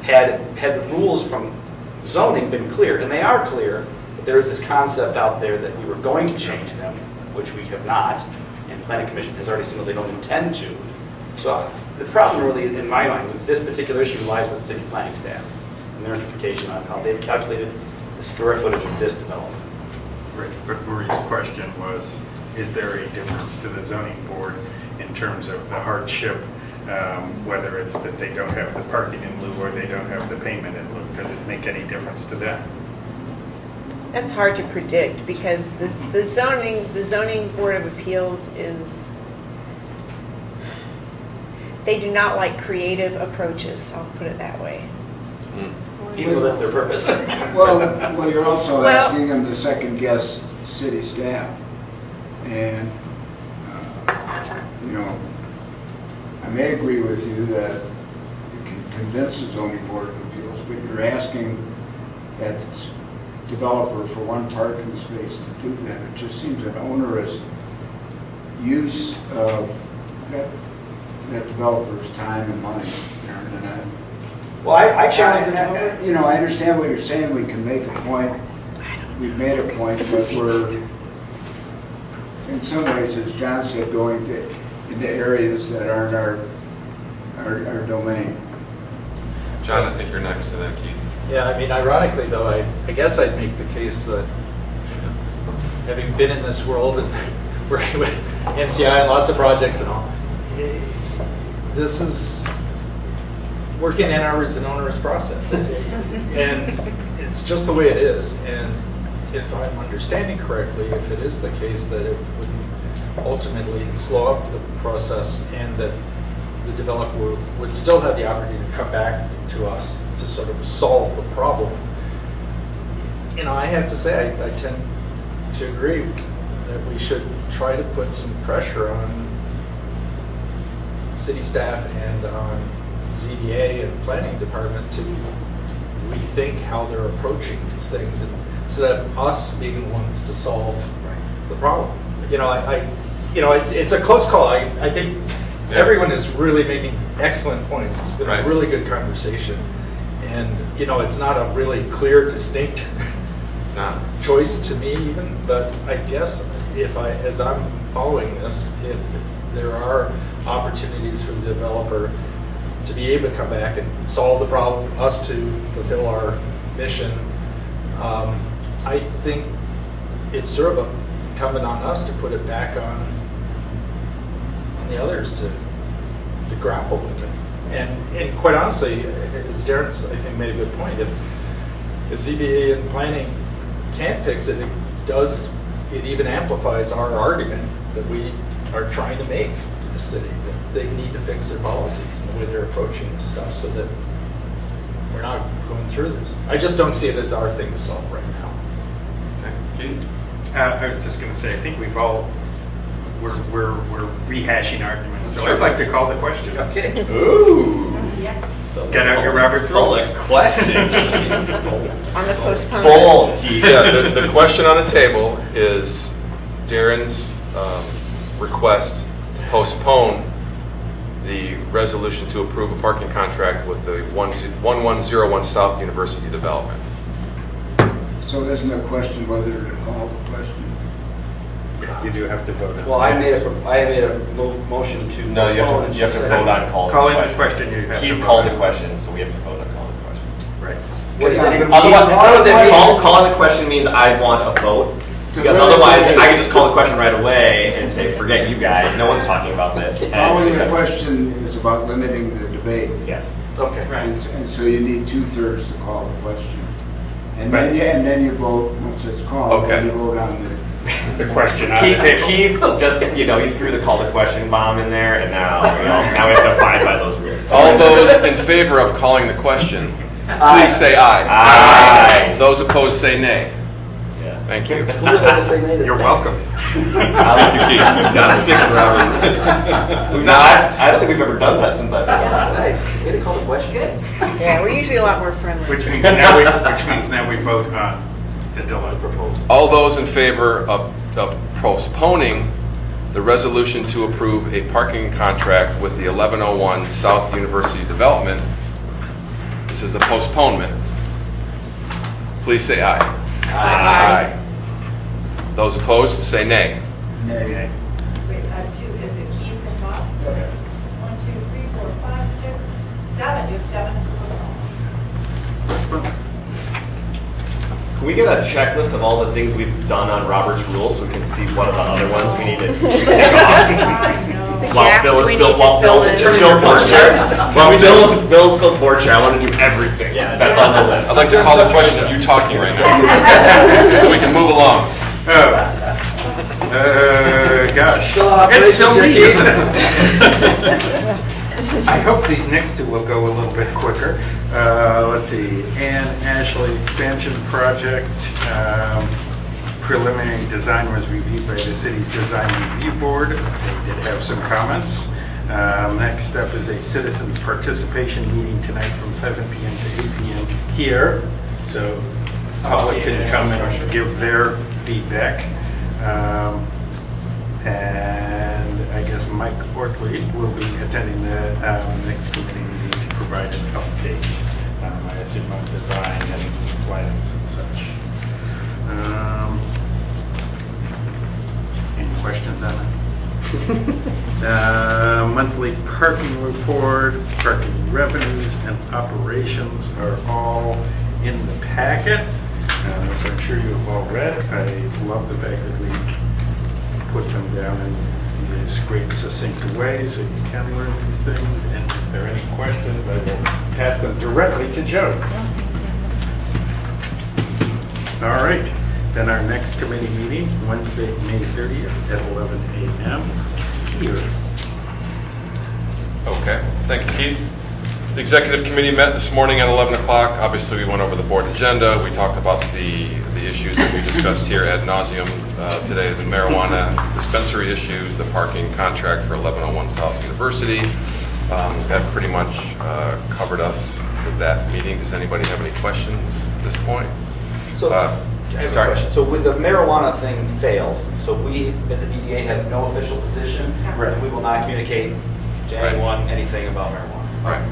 had the rules from zoning been clear. And they are clear, but there is this concept out there that we were going to change them, which we have not, and Planning Commission has already signaled they don't intend to. So the problem really, in my mind, with this particular issue lies with city planning staff and their interpretation on how they've calculated the square footage of this development. Right, but Marie's question was, is there a difference to the zoning board in terms of the hardship, whether it's that they don't have the parking in lieu or they don't have the payment in lieu? Does it make any difference to them? That's hard to predict because the zoning board of appeals is, they do not like creative approaches, I'll put it that way. Even though that's their purpose. Well, you're also asking them to second guess city staff. And, you know, I may agree with you that you can convince the zoning board of appeals, but you're asking that developer for one parking space to do that. It just seems an onerous use of that developer's time and money. Well, I challenge the You know, I understand what you're saying. We can make a point. We've made a point, but we're, in some ways, as John said, going into areas that aren't our domain. John, I think you're next to that, Keith. Yeah, I mean, ironically though, I guess I'd make the case that having been in this world and working with MCI and lots of projects and all, this is, working in Ann Arbor is an onerous process. And it's just the way it is. And if I'm understanding correctly, if it is the case that it would ultimately slow up the process and that the developer would still have the opportunity to come back to us to sort of solve the problem. You know, I have to say, I tend to agree that we should try to put some pressure on city staff and on ZBA and planning department to rethink how they're approaching these things, and instead of us being the ones to solve the problem. You know, it's a close call. I think everyone is really making excellent points. It's been a really good conversation. And, you know, it's not a really clear, distinct choice to me even, but I guess as I'm following this, if there are opportunities for the developer to be able to come back and solve the problem, us to fulfill our mission, I think it's sort of incumbent on us to put it back on the others to grapple with it. And quite honestly, as Darren's, I think, made a good point, if ZBA and planning can't fix it, it even amplifies our argument that we are trying to make to the city, that they need to fix their policies and the way they're approaching this stuff so that we're not going through this. I just don't see it as our thing to solve right now. Keith? I was just going to say, I think we're rehashing arguments. So Sure. I'd like to call the question. Okay. Ooh. Get out your Robert's rules. Question. On the postponement. Bold, Keith. Yeah, the question on the table is Darren's request to postpone the resolution to approve a parking contract with the 1101 South University development. So isn't the question whether to call the question? Yeah, you do have to vote. Well, I made a motion to. No, you have to vote on calling the question. You have Keith to called vote. the question, so we have to vote on calling the question. Right. What does that even Otherwise, mean? calling the question means I want a vote. Because otherwise, I can just call the question right away and say, forget you guys, no one's talking about this. Calling the question is about limiting the debate. Yes. Okay. And so you need 2/3 to call the question. And then you vote, once it's called, Okay. then you vote on The question. Keith just, he threw the call the question bomb in there, and now we have to abide by those rules. All those in favor of calling the question, Aye. please say aye. Aye. Those opposed say nay. Yeah. Thank you. Who would ever say nay to You're that? welcome. Thank you, Keith. Gotta stick with Robert. No, I don't think we've ever done that since I've been on. Nice. Way to call the question. Yeah, we're usually a lot more friendly. Which means now we vote on the delay proposal. All those in favor of postponing the resolution to approve a parking contract with the 1101 South University Development, this is the postponement, please say aye. Aye. Those opposed, say nay. nay. Wait, I have two, is it Keith and Bob? 1, 2, 3, 4, 5, 6, 7, you have 7 for postponement. Can we get a checklist of all the things we've done on Robert's rules so we can see what are the other ones we need to take off? The While gaps Phil is we still, need to while fill Phil's in. still board chair. While Phil's still board chair, I want to do everything. Yeah, that's on the list. I'd like to call the question of you talking right now, so we can move along. Gosh. Still on It's still operations me, here, isn't it? I hope these next two will go a little bit quicker. Let's see, Ann Ashley expansion project. Preliminary design was reviewed by the city's design review board. They did have some comments. Next up is a citizens participation meeting tonight from 7 p.m. to 8 p.m. here. So public can come and give their feedback. And I guess Mike Ortley will be attending the next committee meeting to provide an update. I assume on design and plans and such. Any questions on it? Monthly parking report, parking revenues and operations are all in the packet, which I'm sure you've all read. I love the fact that we put them down in this great succinct way so you can learn these things. And if there are any questions, I will pass them directly to Joe. All right. Then our next committee meeting, Wednesday, May 30th at 11 a.m. here. Okay, thank you, Keith. The executive committee met this morning at 11 o'clock. Obviously, we went over the board agenda. We talked about the issues that we discussed here ad nauseum today, the marijuana dispensary issues, the parking contract for 1101 South University. That pretty much covered us for that meeting. Does anybody have any questions at this point? So, I have a question. So with the marijuana thing failed, so we, as a DDA, have no official position, Right. and we will not communicate to anyone anything about marijuana. Right.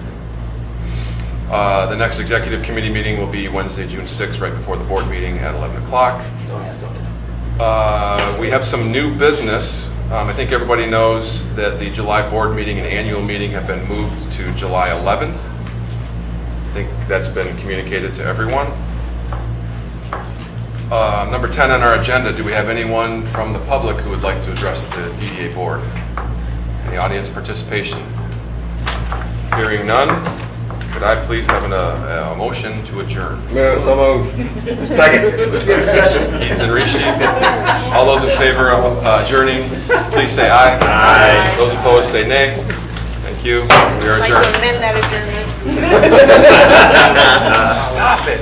The next executive committee meeting will be Wednesday, June 6th, right before the board meeting at 11 o'clock. Don't ask, don't. We have some new business. I think everybody knows that the July board meeting and annual meeting have been moved to July 11th. I think that's been communicated to everyone. Number 10 on our agenda, do we have anyone from the public who would like to address the DDA board? Any audience participation? Hearing none, could I please have a motion to adjourn? So moved. Second. Ethan Rishi. All those in favor of adjourning, please say aye. Aye. Those opposed say nay. Thank you. We are Like adjourned. to amend that adjournment. Stop it.